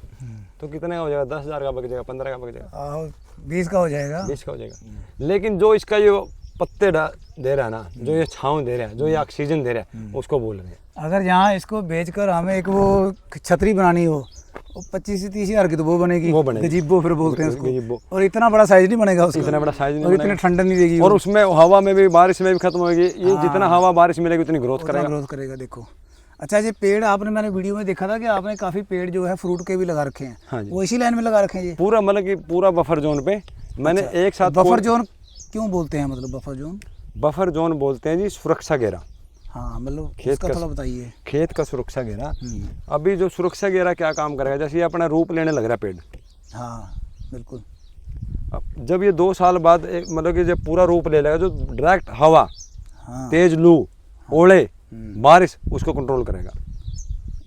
तो कितने का हो जाएगा, 10,000 का बच जाएगा, 15 का बच जाएगा, 20 का हो जाएगा। 20 का हो जाएगा। लेकिन जो इसका ये पत्ते दे रहा है ना, जो ये छाँव दे रहा है, जो ये ऑक्सीजन दे रहा है, उसको बोल रहे हैं। अगर यहाँ इसको बेचकर हमें एक वो छतरी बनानी हो, वो 25 से 30 हज़ार की तो वो बनेगी, गजीबो फिर बोलते हैं उसको। और इतना बड़ा साइज नहीं बनेगा उसका, इतना बड़ा साइज नहीं और इतने ठंडा नहीं देगी, और उसमें हवा में भी बारिश में भी खत्म होगी। ये जितना हवा बारिश मिलेगी उतनी ग्रोथ करेगा। देखो अच्छा ये पेड़ आपने, मैंने वीडियो में देखा था कि आपने काफी पेड़ जो है फ्रूट के भी लगा रखे हैं। हाँ जी। वो इसी लाइन में लगा रखे हैं ये पूरा, मतलब कि पूरा बफर जोन पे मैंने एक साथ। बफर जोन क्यों बोलते हैं, मतलब बफर जोन बोलते हैं जी सुरक्षा घेरा। हाँ मतलब खेत इसका का थोड़ा बताइए। खेत का सुरक्षा घेरा। अभी जो सुरक्षा घेरा क्या काम करेगा, जैसे ये अपना रूप लेने लग रहा है पेड़। हाँ बिल्कुल। अब जब ये 2 साल बाद मतलब कि जब पूरा रूप ले लेगा, जो डायरेक्ट हवा, हाँ तेज लू, ओले, बारिश, उसको कंट्रोल करेगा।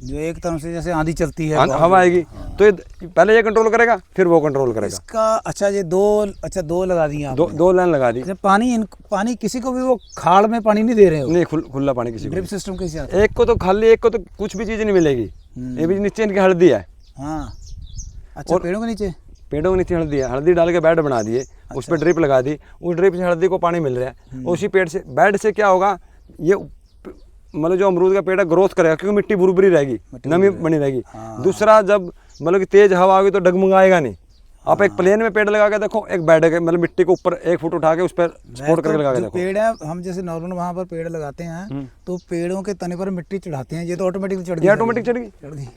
जो एक तरह से जैसे आंधी चलती है, हवा आएगी तो ये पहले ये कंट्रोल करेगा, फिर वो कंट्रोल करेगा। इसका अच्छा ये दो लगा दिए आपने। दो लाइन लगा दी। पानी किसी को भी वो खाड़ में पानी नहीं दे रहे हो? नहीं, खुला पानी किसी को। ड्रिप सिस्टम कैसे आता है? एक को तो खाली, एक को तो कुछ भी चीज नहीं मिलेगी। ये भी नीचे इनकी हल्दी है। हाँ अच्छा, पेड़ों के नीचे हल्दी है। हल्दी डाल के बेड बना दिए, उस पर ड्रिप लगा दी, उस ड्रिप से हल्दी को पानी मिल रहा है। उसी पेड़ से, बेड से क्या होगा, ये मतलब जो अमरूद का पेड़ है ग्रोथ करेगा, क्योंकि मिट्टी बुरबुरी रहेगी, नमी बनी रहेगी। दूसरा, जब मतलब कि तेज हवा होगी तो डगमगाएगा नहीं। आप एक प्लेन में पेड़ लगा के देखो, एक बेड है मतलब मिट्टी के ऊपर 1 फुट उठा के उस पर सपोर्ट करके लगा के देखो। पेड़ है, हम जैसे नॉर्मल वहाँ पर पेड़ लगाते हैं तो पेड़ों के तने पर मिट्टी चढ़ाते हैं, ये तो ऑटोमेटिक चढ़ गई। ऑटोमेटिक चढ़ गई।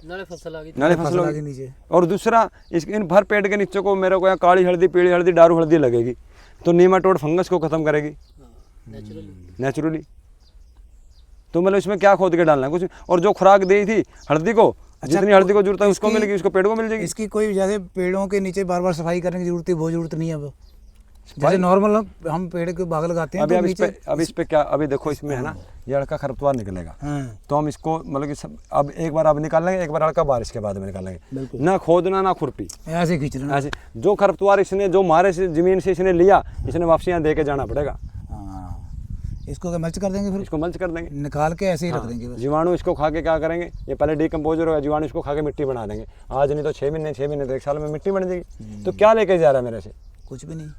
नाले फसल आ गई नाले फसल फसल आगे होगी। नीचे। और दूसरा इस इन भर पेड़ के नीचे को मेरे को यहाँ काली हल्दी, पीली हल्दी, डारू हल्दी लगेगी, तो नीमाटोड फंगस को खत्म करेगी नेचुरली। नेचुरली। तो मतलब इसमें क्या खोद के डालना है कुछ, और जो खुराक दी थी हल्दी को, जितनी हल्दी को जरूरत है उसको मिलेगी, उसको पेड़ को मिल जाएगी। इसकी कोई जैसे पेड़ों के नीचे बार बार सफाई करने की जरूरत है, वो जरूरत नहीं है अब। जैसे नॉर्मल हम पेड़ के बाग लगाते हैं अभी तो अब नीचे इस पे क्या, अभी देखो इसमें है ना ये हल्का खरपतवार निकलेगा, हाँ, तो हम इसको मतलब कि सब अब एक बार अब निकाल लेंगे, एक बार हल्का बारिश के बाद में निकालेंगे, बिल्कुल। ना खोदना ना खुरपी, ऐसे खींच लेना। ऐसे जो खरपतवार इसने जो मारे से जमीन से इसने लिया, इसने वापसी यहाँ दे के जाना पड़ेगा। हाँ, इसको क्या मल्च कर देंगे फिर, इसको मल्च कर देंगे, निकाल के ऐसे ही रख देंगे बस। जीवाणु इसको खा के क्या करेंगे, ये पहले डिकम्पोजर होगा, जीवाणु इसको खा के मिट्टी बना देंगे, आज नहीं तो 6 महीने 6 महीने तो 1 साल में मिट्टी बन जाएगी। तो क्या लेके जा रहा है मेरे से, कुछ भी नहीं।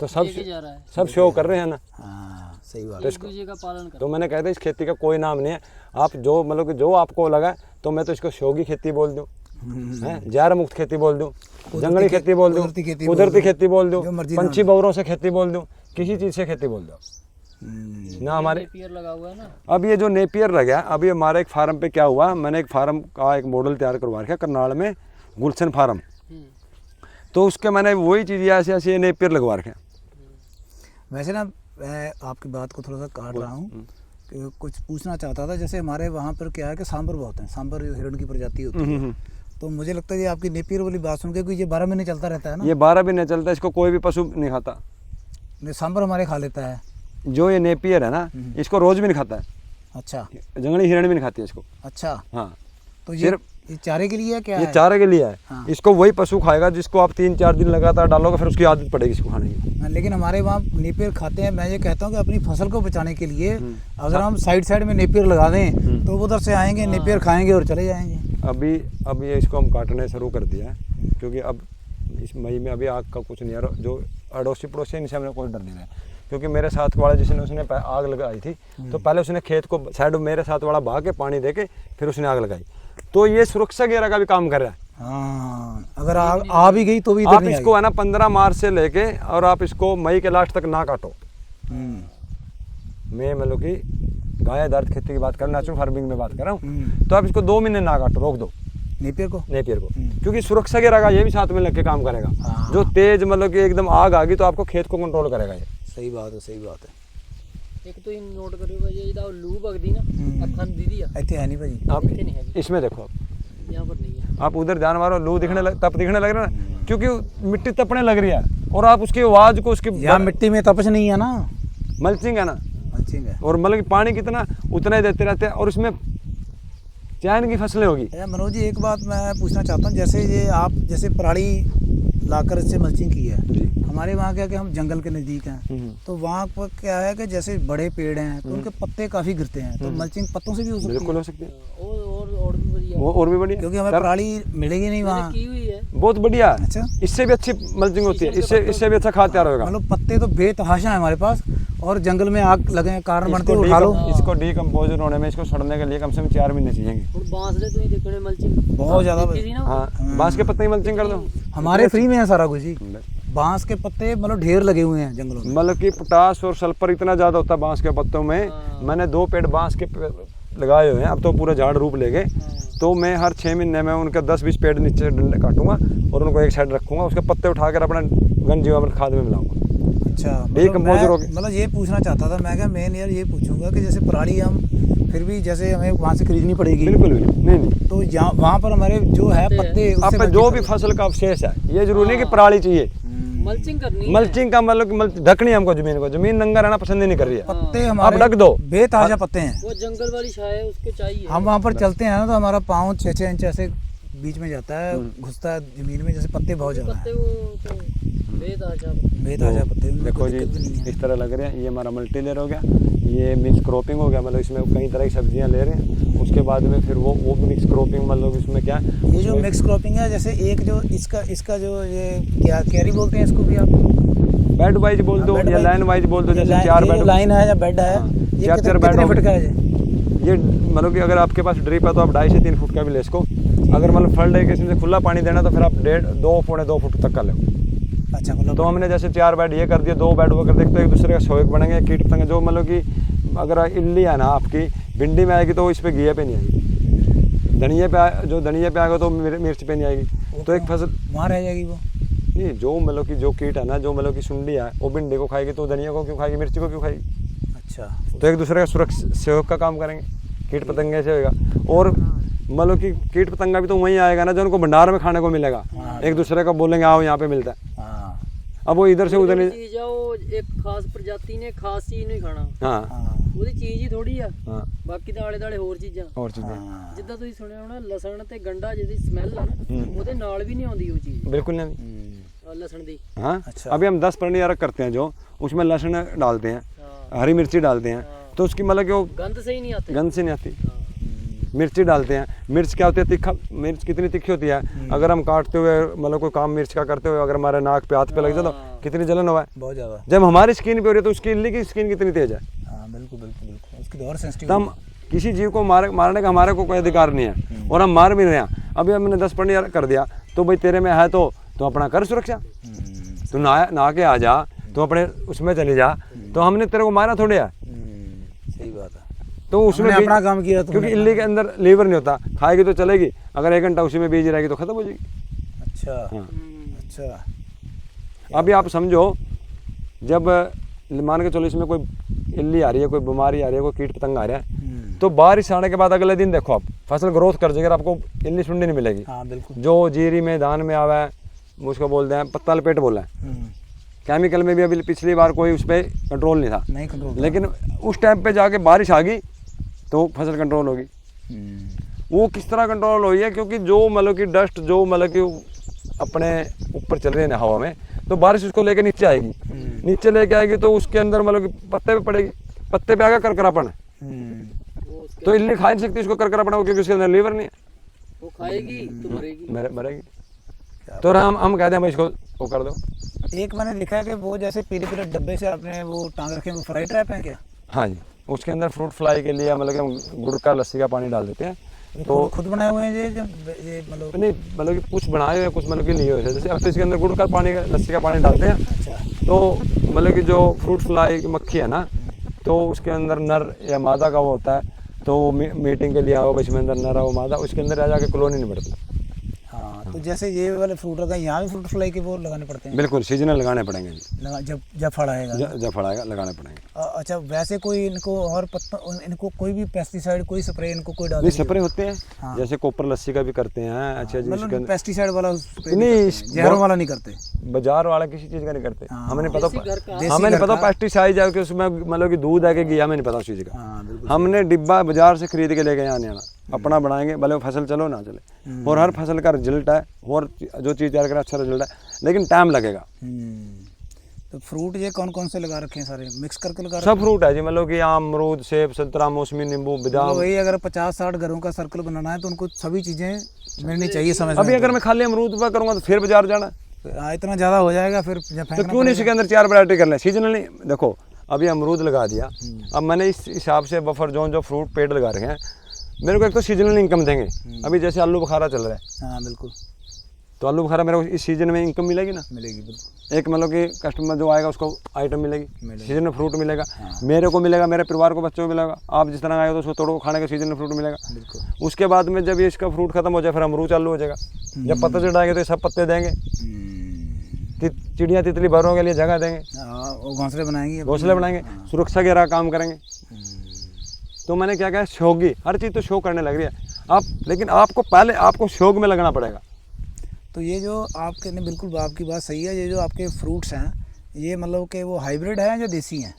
तो सब लेके जा रहा है। सब शो कर रहे हैं ना। हाँ, सही बात। एक दूसरे का पालन कर। तो मैंने कहता इस खेती का कोई नाम नहीं है, आप जो मतलब कि जो आपको लगा, तो मैं तो इसको शो की खेती बोल दूँ, जहर मुक्त खेती बोल दूँ, जंगली खेती बोल दूँ, कुदरती खेती बोल दूँ, जो मर्जी पंछी बौरों से खेती बोल दूँ, किसी चीज़ से खेती बोल दो ना। हमारे नेपियर लगा हुआ है ना। अब ये जो नेपियर लग गया, अभी हमारे एक फार्म पे क्या हुआ, मैंने एक फार्म का एक मॉडल तैयार करवा रखा करनाल में, गुलशन फार्म, तो उसके मैंने वही चीज़ ऐसे ऐसे नेपियर लगवा रखे। वैसे ना मैं आपकी बात को थोड़ा सा काट रहा हूँ कि कुछ पूछना चाहता था। जैसे हमारे वहाँ पर क्या है कि सांबर बहुत हैं, सांबर हिरण की प्रजाति होती है, तो मुझे लगता है ये आपकी नेपियर वाली बात सुन के कि ये 12 महीने चलता रहता है ना। ये 12 भी नहीं चलता, इसको कोई भी पशु नहीं खाता। सांबर हमारे खा लेता है। जो ये नेपियर है ना, इसको रोज भी नहीं खाता है, अच्छा जंगली हिरण भी नहीं खाती है इसको। अच्छा, हाँ, तो ये चारे के लिए है क्या ये है? चारे के लिए है। हाँ। इसको वही पशु खाएगा जिसको आप 3-4 दिन लगातार डालोगे, फिर उसकी आदत पड़ेगी इसको खाने की। हाँ, लेकिन हमारे वहाँ नेपियर खाते हैं। मैं ये कहता हूँ कि अपनी फसल को बचाने के लिए अगर हम साइड में नेपियर लगा दें तो वो उधर से आएंगे, नेपियर खाएंगे और चले जाएंगे। अब ये इसको हम काटने शुरू कर दिया है, क्योंकि अब इस मई में अभी आग का कुछ नहीं है, जो अड़ोसी पड़ोसी इनसे हमने कोई डर नहीं है। क्योंकि मेरे साथ वाला जिसने उसने आग लगाई थी, तो पहले उसने खेत को साइड मेरे साथ वाला बहा के पानी दे के फिर उसने आग लगाई, तो ये सुरक्षा घेरा का भी काम कर रहा है। हाँ, अगर आग आ भी गई तो भी इधर आप नहीं इसको है ना 15 मार्च से लेके और आप इसको मई के लास्ट तक ना काटो। मैं मतलब कि गाय आधारित खेती की बात कर रहा हूँ, नेचुरल फार्मिंग में बात कर रहा हूँ, तो आप इसको 2 महीने ना काटो, रोक दो नेपियर को। क्योंकि सुरक्षा घेरा का ये भी साथ में लग के काम करेगा। हाँ। जो तेज मतलब कि एकदम आग आ गई तो आपको खेत को कंट्रोल करेगा ये। सही बात है, सही बात है। एक तो इन नोट करियो भाई, ये इदा लू बगदी ना अखन दी दिया ਇੱਥੇ है नहीं भाई। आप इतने नहीं है, इसमें देखो, आप यहाँ पर नहीं है। आप उधर ध्यान मारो, लू दिखने लग रहा है, क्योंकि मिट्टी तपने लग रही है और आप उसकी आवाज को उसकी यहाँ मिट्टी में तपश नहीं है ना, मल्चिंग है ना, मल्चिंग है। और मतलब कि पानी कितना उतना ही देते रहते हैं और उसमें चैन की फसलें होगी। अच्छा मनोज जी, एक बात मैं पूछना चाहता हूँ, जैसे ये आप जैसे पराली लाकर इससे मल्चिंग की है, जी। हमारे वहाँ क्या कि हम जंगल के नज़दीक हैं, तो वहाँ पर क्या है कि जैसे बड़े पेड़ हैं तो उनके पत्ते काफ़ी गिरते हैं, तो मल्चिंग पत्तों से भी हो सकती बिल्कुल है। हो सकती है, और भी बढ़िया वो और भी बढ़िया, क्योंकि हमें पराली मिलेगी नहीं वहाँ। की हुई है। बहुत बढ़िया। अच्छा, इससे भी अच्छी मल्चिंग होती है, इससे भी अच्छा खाद तैयार होगा। मतलब पत्ते तो बेतहाशा है हमारे पास, और जंगल में आग लगे कारण बनते हैं, उठा लो। इसको डीकम्पोजर होने में, इसको सड़ने के लिए कम से कम 4 महीने चाहिए। और बांस दे तो ही देखने मल्चिंग बहुत ज़्यादा हाँ, बांस के पत्ते की मल्चिंग कर दो, हमारे फ्री में है सारा कुछ जी। बांस के पत्ते मतलब ढेर लगे हुए हैं जंगलों में। मतलब कि पोटास और सल्फर इतना ज़्यादा होता है बांस के पत्तों में। मैंने 2 पेड़ बांस के लगाए हुए हैं, अब तो पूरा झाड़ रूप ले गए, तो मैं हर 6 महीने में उनके 10-20 पेड़ नीचे डंडे काटूंगा और उनको एक साइड रखूंगा, उसके पत्ते उठाकर अपना घन जीवामृत खाद में मिलाऊंगा। अच्छा, डीकम्पोजर हो गया। मतलब ये पूछना चाहता था मैं, क्या मेन यार ये पूछूंगा कि जैसे पराली हम फिर भी जैसे हमें वहाँ से खरीदनी पड़ेगी, बिल्कुल नहीं, तो यहाँ वहाँ पर हमारे जो है पत्ते उससे आप जो भी फसल का अवशेष है, ये जरूरी नहीं कि पराली चाहिए, मल्चिंग करनी है। मल्चिंग का मतलब कि ढकनी है हमको, जमीन नंगा रहना पसंद ही नहीं कर रही है। पत्ते आप हमारे ढक दो, बेताजा पत्ते हैं। वो जंगल वाली छाया है, उसको चाहिए। हम वहाँ पर चलते हैं ना तो हमारा पाँव 6-6 इंच ऐसे बीच में जाता है, घुसता है जमीन में, जैसे पत्ते बहुत ज़्यादा पत्ते हैं, वो तो बेताजा बेताजा पत्ते, उनमें देखो कोई जी दिक्कत भी नहीं है। इस तरह लग रहे हैं। ये हमारा मल्टी लेयर हो गया, ये मिक्स क्रॉपिंग हो गया, मतलब इसमें कई तरह की सब्जियां ले रहे हैं। उसके बाद में फिर वो मिक्स क्रॉपिंग, मतलब इसमें क्या ये जो मिक्स क्रॉपिंग है, जैसे एक जो इसका जो ये क्या कैरी बोलते हैं इसको भी आप, बेड वाइज बोल दो या लाइन वाइज बोल दो, जैसे 4 बेड लाइन है या बेड है, ये 4 बेड कितने फुट का है ये, मतलब कि अगर आपके पास ड्रिप है तो आप 2.5 से 3 फुट का भी ले इसको। अगर मतलब फ्लड है किसी से खुला पानी देना तो फिर आप 1.5-2 फुट तक का लो। अच्छा, मतलब तो हमने जैसे 4 बेड ये कर दिए, 2 बेड वो कर दिए, तो एक दूसरे का सहयोग बनेंगे। कीट पतंग जो मतलब कि अगर इल्ली है ना आपकी भिंडी में आएगी तो इस पर घिया पे नहीं आएगी, धनिया पे जो धनिया पे आएगा तो मिर्च पे नहीं आएगी। तो एक फसल वहाँ रह जाएगी वो। नहीं, जो मतलब कि जो कीट है ना, जो मतलब कि सुंडी है वो भिंडी को खाएगी तो धनिया को क्यों खाएगी, मिर्ची को क्यों खाएगी। अच्छा, तो एक दूसरे का सुरक्षा सहयोग का काम करेंगे, कीट पतंगे से होगा। और मतलब कि कीट पतंगा भी तो वहीं आएगा ना जो उनको भंडार में खाने को मिलेगा। एक दूसरे का बोलेंगे आओ यहाँ पे मिलता है, हाँ अब वो इधर से उधर नहीं। चीज है वो एक खास प्रजाति ने खास चीज नहीं खाना, हाँ हाँ ਉਹਦੀ ਚੀਜ਼ ਹੀ ਥੋੜੀ ਆ, हाँ ਬਾਕੀ ਤਾਂ ਆਲੇ ਦਾਲੇ ਹੋਰ ਚੀਜ਼ਾਂ। और चीजें हाँ, ਜਿੱਦਾਂ ਤੁਸੀਂ ਸੁਣਿਆ ਹੋਣਾ ਲਸਣ ਤੇ ਗੰਡਾ ਜਿਹਦੀ ਸਮੈਲ ਆ ਨਾ ਉਹਦੇ ਨਾਲ ਵੀ ਨਹੀਂ ਆਉਂਦੀ ਉਹ ਚੀਜ਼ बिल्कुल नहीं। ਲਸਣ ਦੀ। हाँ अच्छा। अभी हम 10 परनी अरग करते हैं जो उसमें लहसुन डालते हैं, ਹਾਂ हरी मिर्ची डालते हैं, तो उसकी मतलब कि वो ਗੰਦ ਸਹੀ ਨਹੀਂ ਆਤੇ। गंध से नहीं आती। हाँ। मिर्ची डालते हैं, मिर्च क्या होती है तीखा, मिर्च कितनी तीखी होती है, अगर हम काटते हुए मतलब कोई काम मिर्च का करते हुए अगर हमारे नाक पे हाथ पे लग जाए तो कितनी जलन हुआ है। बहुत ज़्यादा। जब हमारी स्किन पे हो रही है तो उसकी इल्ली की स्किन कितनी तेज है। हाँ बिल्कुल बिल्कुल बिल्कुल, उसकी तो और सेंसिटिव। तो हम किसी जीव को मारने का हमारे को कोई अधिकार नहीं है और हम मार भी रहे हैं। अभी हमने 10 परनी कर दिया तो भाई तेरे में है तो अपना कर सुरक्षा, तू नहा के आ जा, तो अपने उसमें चली जा, तो हमने तेरे को मारा थोड़े है। सही बात है। तो उसमें हमने अपना काम किया, क्योंकि इल्ली के अंदर लीवर नहीं होता, खाएगी तो चलेगी, अगर 1 घंटा उसी में बीज रहेगी तो खत्म हो जाएगी। अच्छा हाँ। अच्छा, अभी आप समझो जब मान के चलो इसमें कोई इल्ली आ रही है, कोई बीमारी आ रही है, कोई कीट पतंग आ रहा है, तो बारिश आने के बाद अगले दिन देखो आप फसल ग्रोथ कर जाएगी, आपको इल्ली सुंडी नहीं मिलेगी। हाँ बिल्कुल। जो जीरी में धान में आवा है उसको बोलते हैं पत्ता लपेट बोला है। केमिकल में भी अभी पिछली बार कोई उस पर कंट्रोल नहीं था, नहीं कंट्रोल, लेकिन उस टाइम पे जाके बारिश आ गई तो फसल कंट्रोल होगी। वो किस तरह कंट्रोल हुई है, क्योंकि जो मतलब कि डस्ट जो मतलब कि अपने ऊपर चल रही है ना हवा में, तो बारिश उसको लेके नीचे आएगी, नीचे लेके आएगी तो उसके अंदर मतलब कि पत्ते पे पड़ेगी, पत्ते पे आएगा करकरापन, तो इल्ली खा नहीं सकती उसको करकरापन, क्योंकि उसके अंदर लीवर नहीं है, वो खाएगी तो मरेगी। मरेगी। तो हम कहते हैं भाई इसको वो कर दो। एक मैंने लिखा है कि वो जैसे पीले पीले डब्बे से आपने वो टांग रखे हैं, वो फ्राई ट्रैप है क्या? हाँ जी, उसके अंदर फ्रूट फ्लाई के लिए मतलब कि हम गुड़ का लस्सी का पानी डाल देते हैं। तो खुद बनाए हुए हैं ये मतलब नहीं, मतलब कि कुछ बनाए हुए कुछ मतलब कि लिए हुए थे, जैसे अब तो इसके अंदर गुड़ का पानी लस्सी का पानी डालते हैं। अच्छा, तो मतलब कि जो फ्रूट फ्लाई की मक्खी है ना, तो उसके अंदर नर या मादा का वो होता है, तो मीटिंग के लिए आओ इसमें अंदर नर आओ मादा, उसके अंदर रह जाके कॉलोनी नहीं बढ़ती। हाँ, तो जैसे ये वाले फ्रूट लगा, यहाँ भी फ्रूट फ्लाई के वो लगाने पड़ते हैं? बिल्कुल सीजनल लगाने पड़ेंगे जी, जब फल आएगा। जब फल आएगा लगाने पड़ेंगे। अच्छा, वैसे कोई इनको और पत्ता इनको कोई भी पेस्टिसाइड कोई स्प्रे इनको कोई डाल नहीं, स्प्रे होते हैं। हाँ। जैसे कोपर लस्सी का भी करते हैं। अच्छा जी, मतलब पेस्टिसाइड वाला नहीं, जहरों वाला नहीं करते, बाजार वाला किसी चीज का नहीं करते। हमें नहीं देसी घर का। पता, हमें नहीं पता पेस्टिसाइड है कि उसमें मतलब कि दूध है कि घी, हमें नहीं पता उस चीज का। हाँ बिल्कुल। हमने डिब्बा बाजार से खरीद के लेके यहाँ नहीं आना, अपना बनाएंगे, भले वो फसल चलो ना चले, और हर फसल का रिजल्ट है, और जो चीज़ तैयार करें अच्छा रिजल्ट है, लेकिन टाइम लगेगा। तो फ्रूट ये कौन कौन से लगा रखे हैं? सारे मिक्स करके लगा रखे सब फ्रूट है जी, मतलब कि आम, अमरूद, सेब, संतरा, मौसमी, नींबू, हैं? बादाम। वही अगर 50-60 घरों का सर्कल बनाना है तो उनको सभी चीज़ें मिलनी चाहिए समय अभी अगर मैं खाली अमरूद पर करूँगा तो फिर बाजार जाना, इतना ज़्यादा हो जाएगा, फिर जब तो फेंकना क्यों नहीं इसके अंदर 4 वैरायटी कर लें सीजनली। देखो अभी अमरूद लगा दिया, अब मैंने इस हिसाब से बफर जोन जो फ्रूट पेड़ लगा रखे हैं, मेरे को एक तो सीजनल इनकम देंगे। अभी जैसे आलू बुखारा चल रहा है, हाँ बिल्कुल, तो आलू बुखारा मेरे को इस सीजन में इनकम मिलेगी ना, मिलेगी बिल्कुल। एक मतलब कि कस्टमर जो आएगा उसको आइटम मिलेगी, सीजन में फ्रूट मिलेगा, मेरे को मिलेगा, मेरे परिवार को, बच्चों को मिलेगा, आप जिस तरह आएगा तो उसको तोड़ो खाने का सीजन में फ्रूट मिलेगा। बिल्कुल। उसके बाद में जब ये इसका फ्रूट खत्म हो जाए फिर अमरूद चालू हो जाएगा, जब पत्ते चढ़ाएंगे तो ये सब पत्ते देंगे, चिड़िया तितली भरों के लिए जगह देंगे, वो घोंसले बनाएंगे, घोंसले बनाएंगे, सुरक्षा के रहा काम करेंगे। तो मैंने क्या कहा, शौकी हर चीज़ तो शो करने लग रही है आप, लेकिन आपको पहले आपको शौक में लगना पड़ेगा। तो ये जो आपके ने बिल्कुल आपकी बात सही है, ये जो आपके फ्रूट्स हैं ये मतलब कि वो हाइब्रिड हैं या देसी हैं?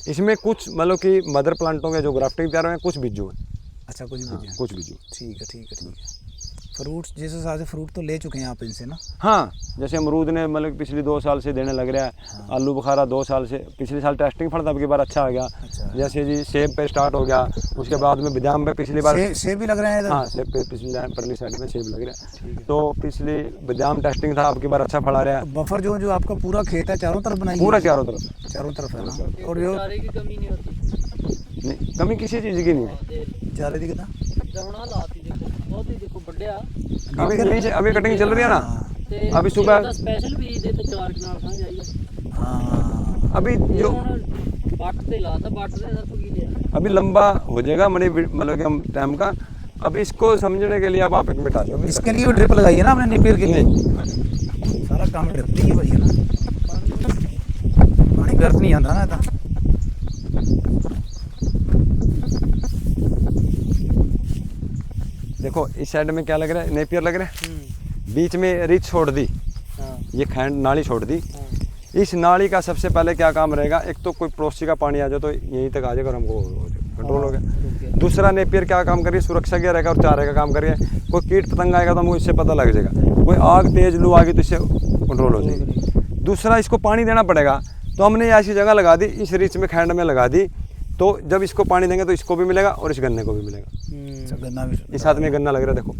इसमें कुछ मतलब कि मदर प्लांटों के जो ग्राफ्टिंग तैयार हुए हैं, कुछ बिज्जू हैं। अच्छा, कुछ हाँ, भी कुछ बिज्जू। ठीक है ठीक है ठीक है। फ्रूट्स जिस हिसाब से फ्रूट तो ले चुके हैं आप इनसे ना? हाँ, जैसे अमरूद ने मतलब पिछली 2 साल से देने लग रहा है। हाँ। आलू बुखारा 2 साल से, पिछले साल टेस्टिंग फल था, अब की बार अच्छा आ गया। अच्छा। जैसे जी सेब पे स्टार्ट हो गया, उसके बाद में बादाम पे पिछली बार सेब भी लग रहे हैं इधर? हाँ, सेब पे पिछली परली साइड में सेब लग रहा है, तो पिछली बादाम टेस्टिंग था, अब की बार अच्छा फल आ रहा है। बफर जो आपका पूरा खेत है चारों तरफ बनाई पूरा चारों तरफ है ना? और जो चारे की कमी नहीं होती, नहीं, कमी किसी चीज़ की नहीं है। चारे दी कितना दवना लाती देखो बहुत ही देखो बढ़िया अभी कटिंग चल रही है ना, ਤੇ अभी सुबह स्पेशल भी दे ਤੇ ਚਾਰ ਕਨਾਲ ਖਾਂ ਜਾਈਏ। हाँ अभी जो ਹੁਣ ਬੱਟ ਤੇ ਲਾਤਾ, ਬੱਟ ਦੇ ਸਿਰਫ ਕੀ ਲਿਆ अभी लंबा हो जाएगा मतलब कि हम टाइम का, अब इसको समझने के लिए अब आप एक मिनट आ जाओ। इसके लिए ड्रिप लगाई है ना आपने नेपियर के लिए? नहीं, सारा काम ड्रिप ही है भैया ना, पानी गर्म नहीं आता ना था। देखो इस साइड में क्या लग रहा है, नेपियर लग रहा है, बीच में रिच छोड़ दी, हाँ, ये खैंड नाली छोड़ दी। हाँ, इस नाली का सबसे पहले क्या काम रहेगा, एक तो कोई पड़ोसी का पानी आ जाए तो यहीं तक आ जाएगा और हमको कंट्रोल हो गया। रुक गया। दूसरा नेपियर क्या काम करिए, सुरक्षा के रहेगा और चारे का काम करिए। कोई कीट पतंग आएगा तो हमको इससे पता लग जाएगा, कोई आग तेज लू आ गई तो इससे कंट्रोल हो जाएगी। दूसरा इसको पानी देना पड़ेगा, तो हमने ऐसी जगह लगा दी, इस रिच में खैंड में लगा दी, तो जब इसको पानी देंगे तो इसको भी मिलेगा और इस गन्ने को भी मिलेगा। अच्छा, गन्ना भी इस हाथ में गन्ना लग रहा है, देखो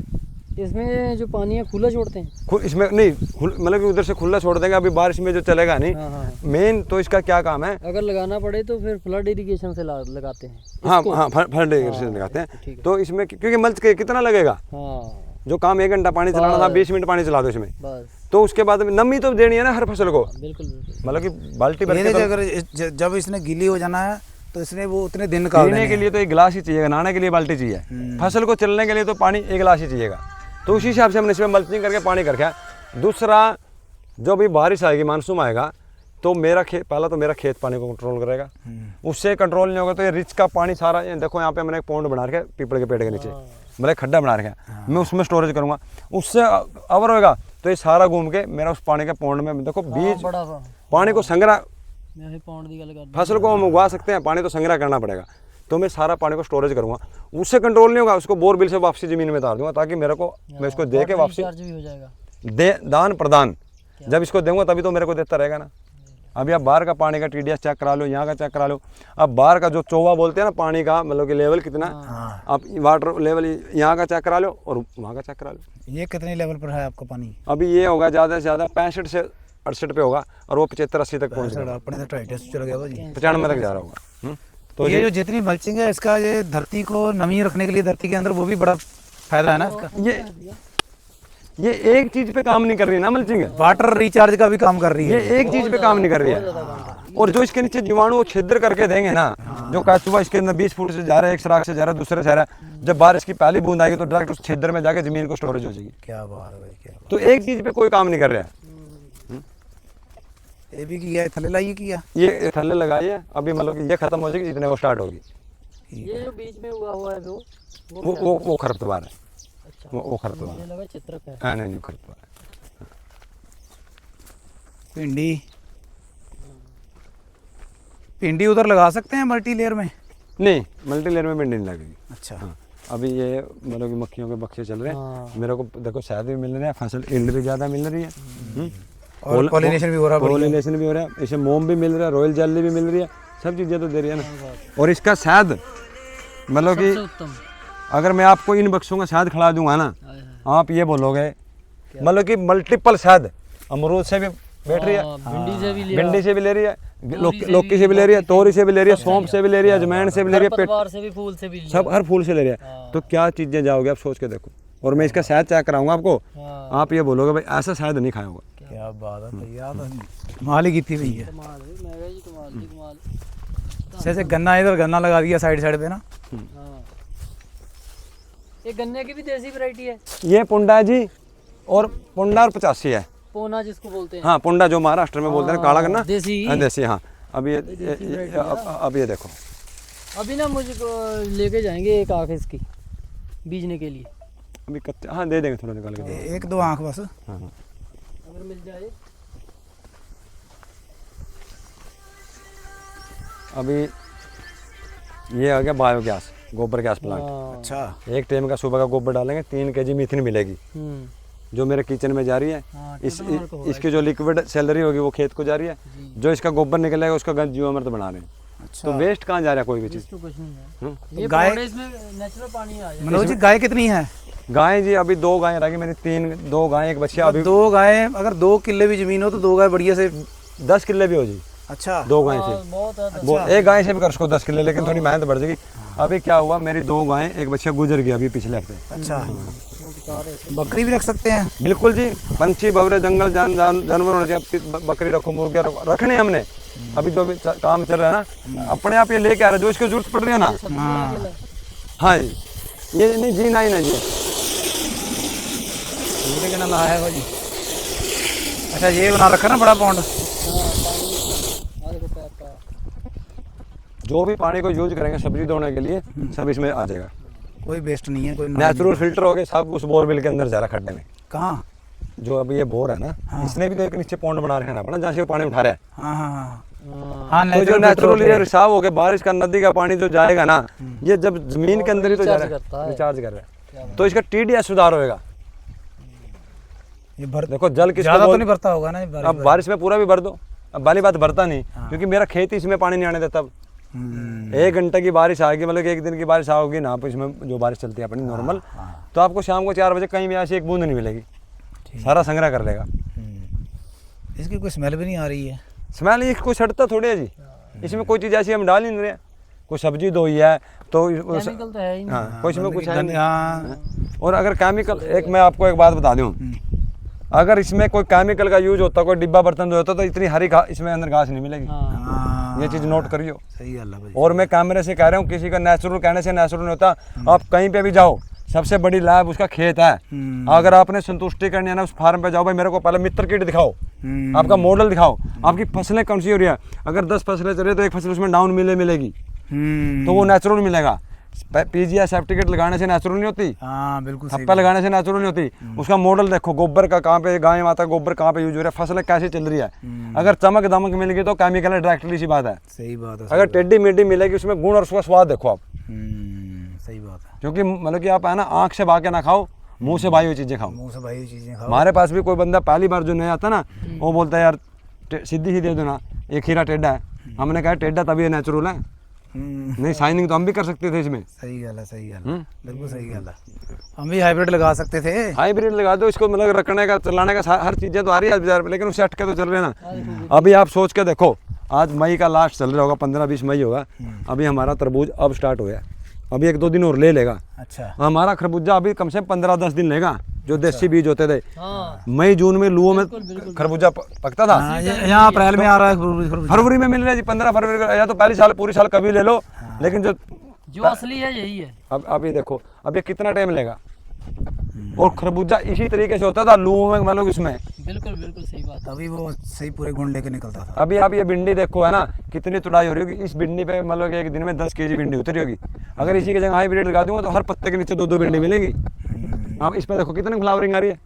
इसमें जो पानी है खुला छोड़ते हैं? इसमें नहीं, मतलब कि उधर से खुला छोड़ देंगे, अभी बारिश में जो चलेगा नहीं। हाँ, हाँ। मेन तो इसका क्या काम है, अगर लगाना पड़े तो फिर फ्लड इरिगेशन से लगाते हैं हाँ इसको? हाँ फंड लगाते हैं। ठीक है। तो इसमें क्योंकि मल्च के कितना लगेगा, हाँ, जो काम 1 घंटा पानी चलाना था 20 मिनट पानी चला दो इसमें, बस, तो उसके बाद में नमी तो देनी है ना हर फसल को, बिल्कुल बिल्कुल। मतलब कि बाल्टी भर ये के देखिए, तो अगर जब इसने गीली हो जाना है तो इसने वो उतने दिन का पीने के लिए तो एक गिलास ही चाहिए, नहाने के लिए बाल्टी चाहिए, फसल को चलने के लिए तो पानी 1 गिलास ही चाहिएगा। तो उसी हिसाब से हमने इसमें मल्चिंग करके पानी कर रखा है। दूसरा, जो भी बारिश आएगी, मानसून आएगा, तो मेरा खेत, पहला तो मेरा खेत पानी को कंट्रोल करेगा, उससे कंट्रोल नहीं होगा तो ये रिच का पानी सारा, ये देखो यहाँ पे मैंने एक पौंड बना रखा है पीपल के पेड़ के नीचे, मतलब खड्डा बना रखा है, मैं उसमें स्टोरेज करूँगा, उससे अवर होगा तो ये सारा घूम के मेरा उस पानी के पौंड में, देखो बीज बड़ा पानी को संग्रह, मैं पौंड की गल कर फसल को हम उगा सकते हैं, पानी तो संग्रह करना पड़ेगा, तो मैं सारा पानी को स्टोरेज करूँगा, उससे कंट्रोल नहीं होगा, उसको बोरबिल से वापसी ज़मीन में उतार दूंगा, ताकि मेरे को, मैं इसको दे के वापसी चार्ज भी हो जाएगा। दान प्रदान, जब इसको दूंगा तभी तो मेरे को देता रहेगा ना। अभी आप बाहर का पानी का TDS चेक करा लो, यहाँ का चेक करा लो, अब बाहर का जो चौवा बोलते हैं ना पानी का, मतलब कि लेवल कितना, आप वाटर लेवल यहाँ का चेक करा लो और वहाँ का चेक करा लो। ये कितने लेवल पर है आपका पानी? अभी ये होगा ज़्यादा से ज़्यादा 65 से 68 पे होगा, और वो 75-80 तक पहुँच जाएगा, अपने तो ट्राइटेस्ट चला गया जी। 95 तक जा रहा होगा। तो ये जो जितनी मल्चिंग है इसका, ये धरती को नमी रखने के लिए धरती के अंदर, वो भी बड़ा फायदा है ना इसका। ये एक चीज पे काम नहीं कर रही है ना मल्चिंग, वाटर रिचार्ज का भी काम कर रही है। ये एक चीज पे काम नहीं कर रही है, और जो इसके नीचे जीवाणु छिद्र करके देंगे ना, जो कचुआ इसके अंदर 20 फुट से जा रहा है, एक सराख से जा रहा है, दूसरे से जा रहा है, जब बारिश की पहली बूंद आएगी तो डायरेक्ट उस छिद्र में जाके जमीन को स्टोरेज हो जाएगी। क्या बात है भाई, क्या बात। तो एक चीज पे कोई काम नहीं कर रहा है। ये भी किया है, थल्ले लाइए किया, ये थल्ले लगाई है, अभी मतलब कि ये खत्म हो जाएगी जितने वो स्टार्ट होगी। ये जो बीच में हुआ हुआ है वो वो खरपतवार है, अच्छा, वो खरपतवार मुझे लगा चित्रक है। है, नहीं खरपतवार है। भिंडी, भिंडी उधर लगा सकते हैं मल्टी लेयर में? नहीं, मल्टी लेयर में भिंडी नहीं लगेगी। अच्छा, हाँ, अभी ये मतलब कि मक्खियों के बक्से चल रहे हैं, हाँ। मेरे को देखो शहद भी मिल रहा है, फसल ईल्ड भी ज़्यादा मिल रही है, और पॉलिनेशन भी हो रहा है, पॉलिनेशन भी हो रहा है, इसे मोम भी मिल रहा है, रॉयल जेली भी मिल रही है, सब चीज़ें तो दे रही है ना। और इसका शहद, मतलब कि सबसे उत्तम। अगर मैं आपको इन बक्सों का शहद खिला दूंगा ना, हाय हाय। आप ये बोलोगे, मतलब कि मल्टीपल शहद, अमरूद से भी बैठ रही है, भिंडी से भी लिया, भिंडी से भी ले रही है, लौकी से भी ले रही है, तोरी से भी ले रही है, सौंफ से भी ले रही है, अजवाइन से भी ले रही है, खरपतवार से भी, फूल से भी लिया। सब हर फूल से ले रही है। तो क्या चीज़ें जाओगे आप सोच के देखो, और मैं इसका शहद चेक कराऊंगा आपको, हाँ। आप ये बोलोगे भाई ऐसा शहद नहीं खाया होगा। क्या बात है भैया, तो माल ही की थी भैया। कमाल है, मैं कहा जी कमाल जी कमाल। जैसे गन्ना, इधर गन्ना लगा दिया साइड साइड पे ना। हाँ, ये गन्ने की भी देसी वैरायटी है? ये पुंडा है जी, और पुंडा और 85 है। पोना जिसको बोलते हैं। हाँ, पुंडा जो महाराष्ट्र में बोलते हैं, काला गन्ना देसी। हाँ, देसी। हाँ, अब ये अब ये देखो, अभी ना मुझको लेके जाएंगे एक आँख इसकी बीजने के लिए। अभी कच्चा, हाँ दे देंगे थोड़ा निकाल के। 1-2 आँख बस। हाँ हाँ, अगर मिल जाए। अभी ये आ गया बायोगैस, गोबर गैस प्लांट। हाँ। अच्छा, एक टाइम का सुबह का गोबर डालेंगे, 3 kg मीथेन मिलेगी, जो मेरे किचन में जा रही है। हाँ, इसकी जो लिक्विड सैलरी होगी वो खेत को जा रही है, जो इसका गोबर निकलेगा उसका गंज जीवामृत बना रहे हैं। अच्छा। तो वेस्ट कहाँ जा रहा है कोई भी चीज़। तो कुछ नहीं है। हम्म। ये गाय- पौधे इसमें नेचुरल पानी आ जाए। मनोज जी, गाय कितनी है? गाय जी अभी 2 गायें रह गई मेरी, 2 गायें, एक बच्चा। अभी 2 गाय, अगर 2 किले भी जमीन हो तो 2 गाय बढ़िया से। 10 किले भी हो जी, अच्छा, 2 गाय से। बहुत है। वो एक गाय से भी कर उसको 10 किले, लेकिन थोड़ी मेहनत बढ़ जाएगी। अभी क्या हुआ, मेरी 2 गायें, एक बच्चा गुजर गया अभी पिछले हफ्ते। अच्छा, बकरी भी रख सकते हैं? बिल्कुल जी, पंछी भवरे जंगल जानवर, बकरी रखो, मुर्गे रखने हमने। अभी जो भी काम चल रहा है ना, अपने आप ये लेके आ रहा है, जो इसको जरूरत पड़ रही है ना। हाँ जी, ये नहीं जी नहीं ना जी। पूरे के नाला है भाजी। अच्छा ये बना रखा ना बड़ा पॉन्ड। जो भी पानी को यूज करेंगे सब्जी धोने के लिए सब इसमें आ जाएगा। कोई वेस्ट नहीं है, कोई नेचुरल फिल्टर हो गए सब उस बोरवेल के अंदर जा रहा खड्डे में। कहाँ? जो अभी ये बोर है ना, इसने भी तो एक नीचे पॉन्ड बना रखा है ना, जहाँ से वो पानी उठा रहा है। हाँ हाँ हाँ हाँ, तो जो नेचुरल ये रिसाव हो गया बारिश का, नदी का पानी जो जाएगा ना, ये जब जमीन के अंदर ही तो जा रहा है, रिचार्ज कर रहा है, तो इसका TDS सुधार होएगा। ये भर देखो जल किसको ज़्यादा तो नहीं भरता होगा ना बारिश? अब बारिश में पूरा भी भर दो, अब वाली बात भरता नहीं, क्योंकि मेरा खेत ही इसमें पानी नहीं आने देता। अब 1 घंटे की बारिश आएगी, मतलब 1 दिन की बारिश आओगी ना, आप इसमें जो बारिश चलती है अपनी नॉर्मल, तो आपको शाम को 4 बजे कहीं भी ऐसी एक बूंद नहीं मिलेगी, सारा संग्रह कर लेगा। इसकी कोई स्मेल भी नहीं आ रही है। स्मेल ये कोई सड़ता थोड़ी है जी, इसमें कोई चीज़ ऐसी हम डाल ही नहीं रहे। कोई सब्जी धोई है तो केमिकल तो है ही नहीं। हाँ, कोई इसमें कुछ है नहीं। हाँ और अगर केमिकल, एक मैं आपको एक बात बता दूं, अगर इसमें कोई केमिकल का यूज होता, कोई डिब्बा बर्तन धोता, तो इतनी हरी इसमें अंदर घास नहीं मिलेगी। हाँ, ये चीज़ नोट करियो। सही गल है भाई। और मैं कैमरे से कह रहा हूँ, किसी का नेचुरल कहने से नेचुरल नहीं होता। आप कहीं पे भी जाओ, सबसे बड़ी लैब उसका खेत है। अगर आपने संतुष्टि करनी है ना, उस फार्म पे जाओ, भाई मेरे को पहले मित्र किट दिखाओ, आपका मॉडल दिखाओ, आपकी फसलें कौन सी हो रही है। अगर 10 फसलें चल रही है तो एक फसल उसमें डाउन मिलेगी, तो वो नेचुरल मिलेगा। PGI सर्टिफिकेट लगाने से नेचुरल नहीं होती, हाँ बिल्कुल सही। थप्पा लगाने से नेचुरल नहीं होती। उसका मॉडल देखो, गोबर का कहाँ पे, गाय माता गोबर कहाँ पे यूज हो रहा है, फसलें कैसे चल रही है। अगर चमक दमक मिल गई तो केमिकल है, डायरेक्टली सी बात है। सही बात है। अगर टेढ़ी मेढ़ी मिलेगी, उसमें गुण और उसका स्वाद देखो आप। सही बात है। क्योंकि मतलब कि आप है ना, आँख से भाग के ना खाओ, मुंह से भाई हुई चीज़ें खाओ। मुँह से भाई हुई चीज़ें खाओ। हमारे पास भी कोई बंदा पहली बार जो नया आता ना, वो बोलता है यार सीधी ही दे दो ना, ये खीरा टेढ़ा है। हमने कहा टेढ़ा तभी ये नेचुरल है, नहीं शाइनिंग तो हम भी कर सकते थे इसमें। सही गल है, सही गल है, बिल्कुल सही गल है। हम भी हाइब्रिड लगा सकते थे। हाइब्रिड लगा दो, इसको मतलब रखने का, चलाने का हर चीज़ें तो आ रही है बाजार में, लेकिन उससे हटके तो चल रहे हैं ना। अभी आप सोच के देखो, आज मई का लास्ट चल रहा होगा, 15-20 मई होगा, अभी हमारा तरबूज अब स्टार्ट हो गया, अभी 1-2 दिन और ले लेगा। अच्छा। हमारा खरबूजा अभी कम से कम 15-10 दिन लेगा, जो देसी बीज होते थे। हाँ। मई जून में लूओं में खरबूजा पकता था। हाँ, यहाँ अप्रैल में आ रहा है फरवरी में मिल रहा है जी, 15 फरवरी का, या तो पहली साल पूरी साल कभी ले लो। लेकिन जो असली है यही है। अब ये देखो, अब ये कितना टाइम लेगा। और खरबूजा इसी तरीके से होता था लूओं में, मतलब इसमें बिल्कुल बिल्कुल सही बात है। तभी वो सही पूरे गुण लेके निकलता था। अभी आप ये भिंडी देखो है ना, कितनी तुड़ाई हो रही होगी इस भिंडी पे, मतलब कि एक दिन में 10 kg भिंडी उतरी होगी। अगर इसी की जगह हाइब्रिड लगा दूंगा तो हर पत्ते के नीचे 2-2 भिंडी मिलेगी। आप इस पे देखो कितनी फ्लावरिंग आ रही है,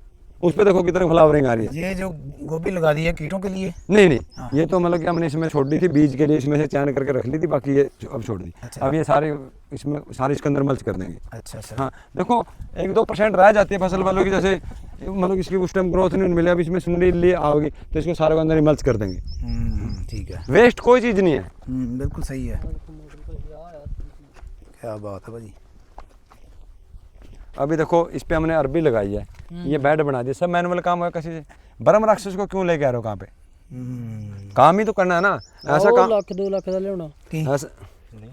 उस पे देखो कितनी फ्लावरिंग आ रही है। ये जो गोभी लगा दी है कीटों के लिए? नहीं, ये तो मतलब कि हमने इसमें छोड़ दी थी बीज के लिए, इसमें से चयन करके रख ली थी, बाकी ये अब छोड़ दी। अच्छा। अब ये सारे इसमें सारे इसके अंदर मल्च कर देंगे। अच्छा। हाँ देखो, 1-2% रह जाती है फसल वालों की, जैसे मतलब इसकी उस टाइम ग्रोथ नहीं मिले, अब इसमें सुंडी लिए आओगी तो इसको सारे को अंदर ही मल्च कर देंगे। ठीक है, वेस्ट कोई चीज़ नहीं है। बिल्कुल सही है। क्या बात है भाजी। अभी देखो इस पे हमने अरबी लगाई है, ये बेड बना दिया, सब मैनुअल काम है। किसी से बरम राक्षस को क्यों लेके आ रहे हो? कहाँ पे काम ही तो करना है ना, ऐसा काम। 1-2 ਲੱਖ ਦਾ ਲਿਆਉਣਾ ऐसा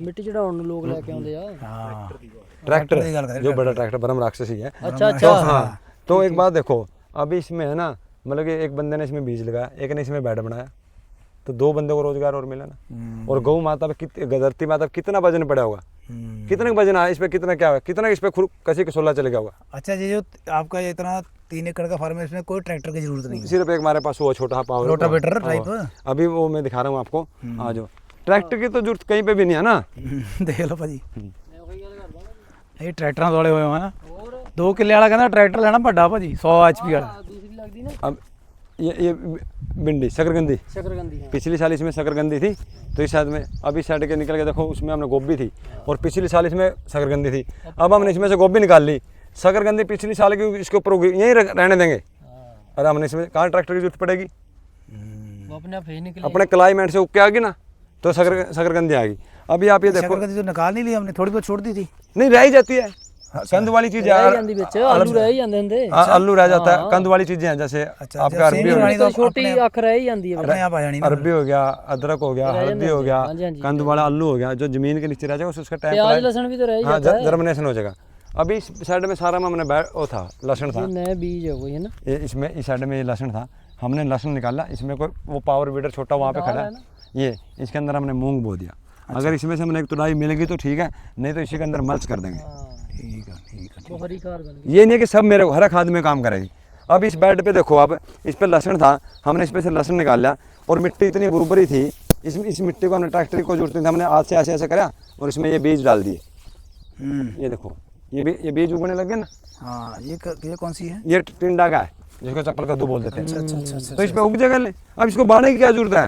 ਮਿੱਟੀ ਚੜਾਉਣ ਨੂੰ ਲੋਕ ਲੈ ਕੇ ਆਉਂਦੇ ਆ। हाँ ट्रैक्टर, जो बड़ा ट्रैक्टर बरम राक्षस ही है। अच्छा तो अच्छा। हाँ, तो एक बात देखो, अभी इसमें है ना, मतलब कि एक बंदे ने इसमें बीज लगाया, एक ने इसमें बेड बनाया, तो 2 बंदे को रोजगार और मिला ना। और गौ माता पे धरती माता पे कितना वजन पड़ा होगा, कितने वजन आया इस पे, कितना क्या हुआ, कितना इस पे कसी के 16 चले गया होगा। अच्छा, ये जो आपका ये इतना 3 एकड़ का फार्म है, इसमें कोई ट्रैक्टर की जरूरत नहीं है? सिर्फ एक हमारे पास वो छोटा पावर रोटावेटर टाइप। अभी वो मैं दिखा रहा हूँ आपको, आ जाओ। ट्रैक्टर की तो जरूरत कहीं पे भी नहीं है ना। देख लो भाजी, ये ट्रैक्टर दौड़े हुए हैं ना। 2 किले वाला कहना ट्रैक्टर लेना बड़ा भाजी, 100 HP वाला। दूसरी लगती ना अब ये भिंडी शकरकंदी, शकरकंदी है। पिछली साल इसमें शकरकंदी थी, तो इस साइड में अभी साइड के निकल के देखो, उसमें हमने गोभी थी, और पिछली साल इसमें शकरकंदी थी। अब हमने इसमें से गोभी निकाल ली, शकरकंदी पिछली साल की इसके ऊपर उगी, यहीं रहने देंगे। और हमने इसमें कहाँ ट्रैक्टर की जरूरत पड़ेगी, वो अपने आप ही निकले। अपने क्लाइमेट से उग के आ गई ना, तो शकरकंदी आ गई। अभी आप ये देखो, शकरकंदी तो निकाल नहीं ली हमने, थोड़ी बहुत छोड़ दी थी। नहीं रह ही जाती है, कंद वाली चीज है, रह ਜਾਂਦੀ ਵਿੱਚ ਆਲੂ ਰਹਿ ਹੀ ਜਾਂਦੇ ਹੁੰਦੇ। आलू रह जाता है, कंद वाली चीजें हैं, जैसे आपका अरबी हो गया, तो छोटी अख रह ही ਜਾਂਦੀ है। अपने आप आ जानी ना। अरबी हो गया, अदरक हो गया, हल्दी हो गया, हाँ जी, हाँ जी। कंद वाला आलू हो गया, जो जमीन के नीचे रह जाएगा उसका टाइम प्याज लहसुन भी तो रह ही हाँ जाता है। जर्मिनेशन हो जाएगा। अभी इस साइड में सारा में हमने वो था लहसुन था, ये नया बीज है कोई है ना। ये इसमें इस साइड में ये लहसुन था, हमने लहसुन निकाला, इसमें कोई वो पावर वीडर छोटा वहाँ पे खड़ा है, ये इसके अंदर हमने मूंग बो दिया। अगर इसमें से हमने एक तुड़ाई मिलेगी तो ठीक है, नहीं तो इसी के अंदर मल्च कर देंगे। ठीक है ठीक है। बहुत कार बन गई। ये नहीं है कि सब मेरे को हर खाद में काम करेगी। अब इस बेड पे देखो आप, इस पे लहसुन था, हमने इस पे से लहसुन निकाल लिया और मिट्टी इतनी बुरबरी थी, इस मिट्टी को हमने ट्रैक्टर को जरूरत नहीं थी, हमने हाथ से ऐसे ऐसे करा और इसमें ये बीज डाल दिए। ये देखो ये बीज उगने लगे ना। हाँ ये कौन सी है? ये टिंडा का है जिसको चप्पल कद्दू बोल देते हैं। अच्छा तो इस पे उग जाएगा। अब इसको बाढ़ने की क्या जरूरत है?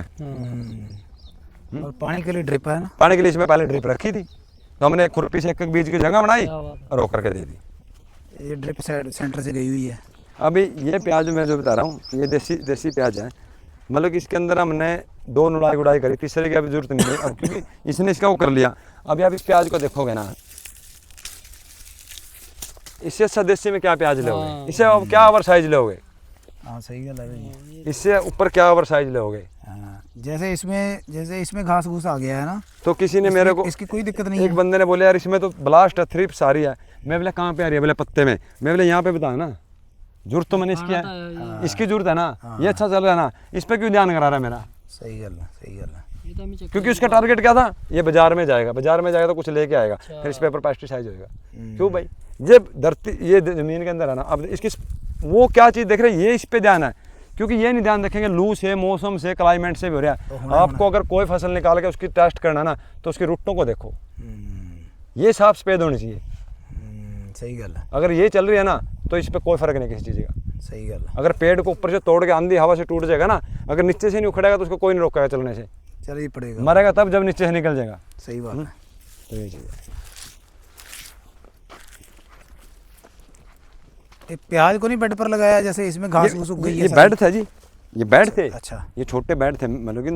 और पानी के लिए ड्रिप है ना? पानी के लिए इसमें पहले ड्रिप रखी थी, तो हमने एक खुरपी से एक एक बीज की जगह बनाई क्या बात है। और रोक करके दे दी। ये ड्रिप सेंटर से गई हुई है। अभी ये प्याज मैं जो बता रहा हूँ, ये देसी प्याज है। मतलब कि इसके अंदर हमने 2 निराई गुड़ाई करी, तीसरे की अभी जरूरत नहीं है अब, क्योंकि इसने इसका वो कर लिया। अभी आप इस प्याज को देखोगे ना, इससे अच्छा देसी में क्या प्याज लोगे, इससे अब क्या ओवर साइज लोगे, हाँ सही गल है भाई। इससे ऊपर क्या ओवर साइज लोगे। हाँ जैसे इसमें घास घूस आ गया है ना, तो किसी ने मेरे को इसकी कोई दिक्कत नहीं एक है। बंदे ने बोले यार इसमें तो ब्लास्ट है, थ्रिप्स आ रही है। मैं बोला कहाँ पे आ रही है? बोले पत्ते में। मैं बोले यहाँ पे बता ना, जरूरत तो मैंने इसकी है, इसकी जरूरत है ना, ये अच्छा चल रहा है ना, इस पे क्यों ध्यान करा रहा है मेरा? सही गल है सही गल है। ये तो हमें चेक क्योंकि उसका टारगेट क्या था, ये बाजार में जाएगा, बाजार में जाएगा तो कुछ लेके आएगा, फिर इस पेपर पेस्टिसाइड होएगा। क्यों भाई? ये धरती, ये जमीन के अंदर है ना, अब इसकी वो क्या चीज़ देख रहे हैं, ये इस पे ध्यान है। क्योंकि ये नहीं ध्यान रखेंगे लू से, मौसम से, क्लाइमेट से भी हो रहा है। आपको अगर कोई फसल निकाल के उसकी टेस्ट करना ना, तो उसकी रूटों को देखो, ये साफ सफेद होनी चाहिए। सही गल है अगर ये चल रही है ना, तो इस पे कोई फर्क नहीं किसी चीज़ का। सही गल है। अगर पेड़ को ऊपर से तोड़ के आंधी हवा से टूट जाएगा ना, अगर नीचे से नहीं उखड़ेगा तो उसको कोई नहीं रोकेगा चलने से, चल ही पड़ेगा। मरेगा तब जब नीचे से निकल जाएगा। सही बात है। तो ये चीज़ है। ये प्याज को नहीं बेड पर लगाया, जैसे इसमें घास घूस उग गई है ये सारी? बेड था जी, ये बेड थे। अच्छा। ये छोटे बेड थे, मतलब कि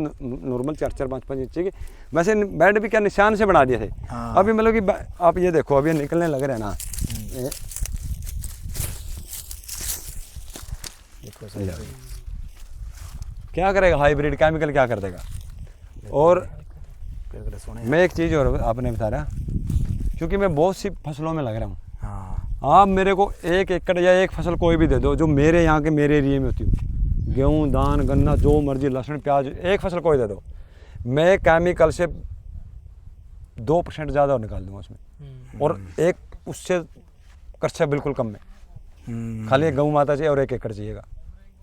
नॉर्मल 4-4, 5-5 इंच के। वैसे बेड भी क्या निशान से बना दिए थे। हाँ। अभी मतलब कि आप ये देखो, अभी ये निकलने लग रहे हैं ना, ये देखो सही है। क्या करेगा हाइब्रिड केमिकल, क्या कर देगा। और सोने। मैं एक चीज़ और आपने बता रहा, क्योंकि मैं बहुत सी फसलों में लग रहा हूँ। हाँ आप मेरे को 1 एकड़ या एक फसल कोई भी दे दो जो मेरे यहाँ के मेरे एरिए में होती हो, गेहूँ, धान, गन्ना, जो मर्जी, लहसुन, प्याज, एक फसल कोई दे दो, मैं केमिकल से 2% ज़्यादा निकाल दूंगा उसमें, और एक उससे खर्चा बिल्कुल कम में। खाली एक गऊ माता चाहिए और 1 एकड़ चाहिएगा,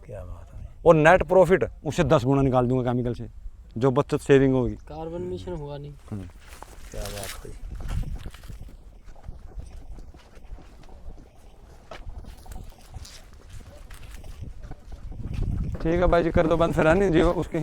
क्या बात है। और नेट प्रॉफिट उससे 10 गुना निकाल दूंगा केमिकल से, जो बचत सेविंग होगी। कार्बन मिशन हुआ नहीं। क्या बात है। ठीक है भाई जी, कर दो बंद, फिर आने जी उसकी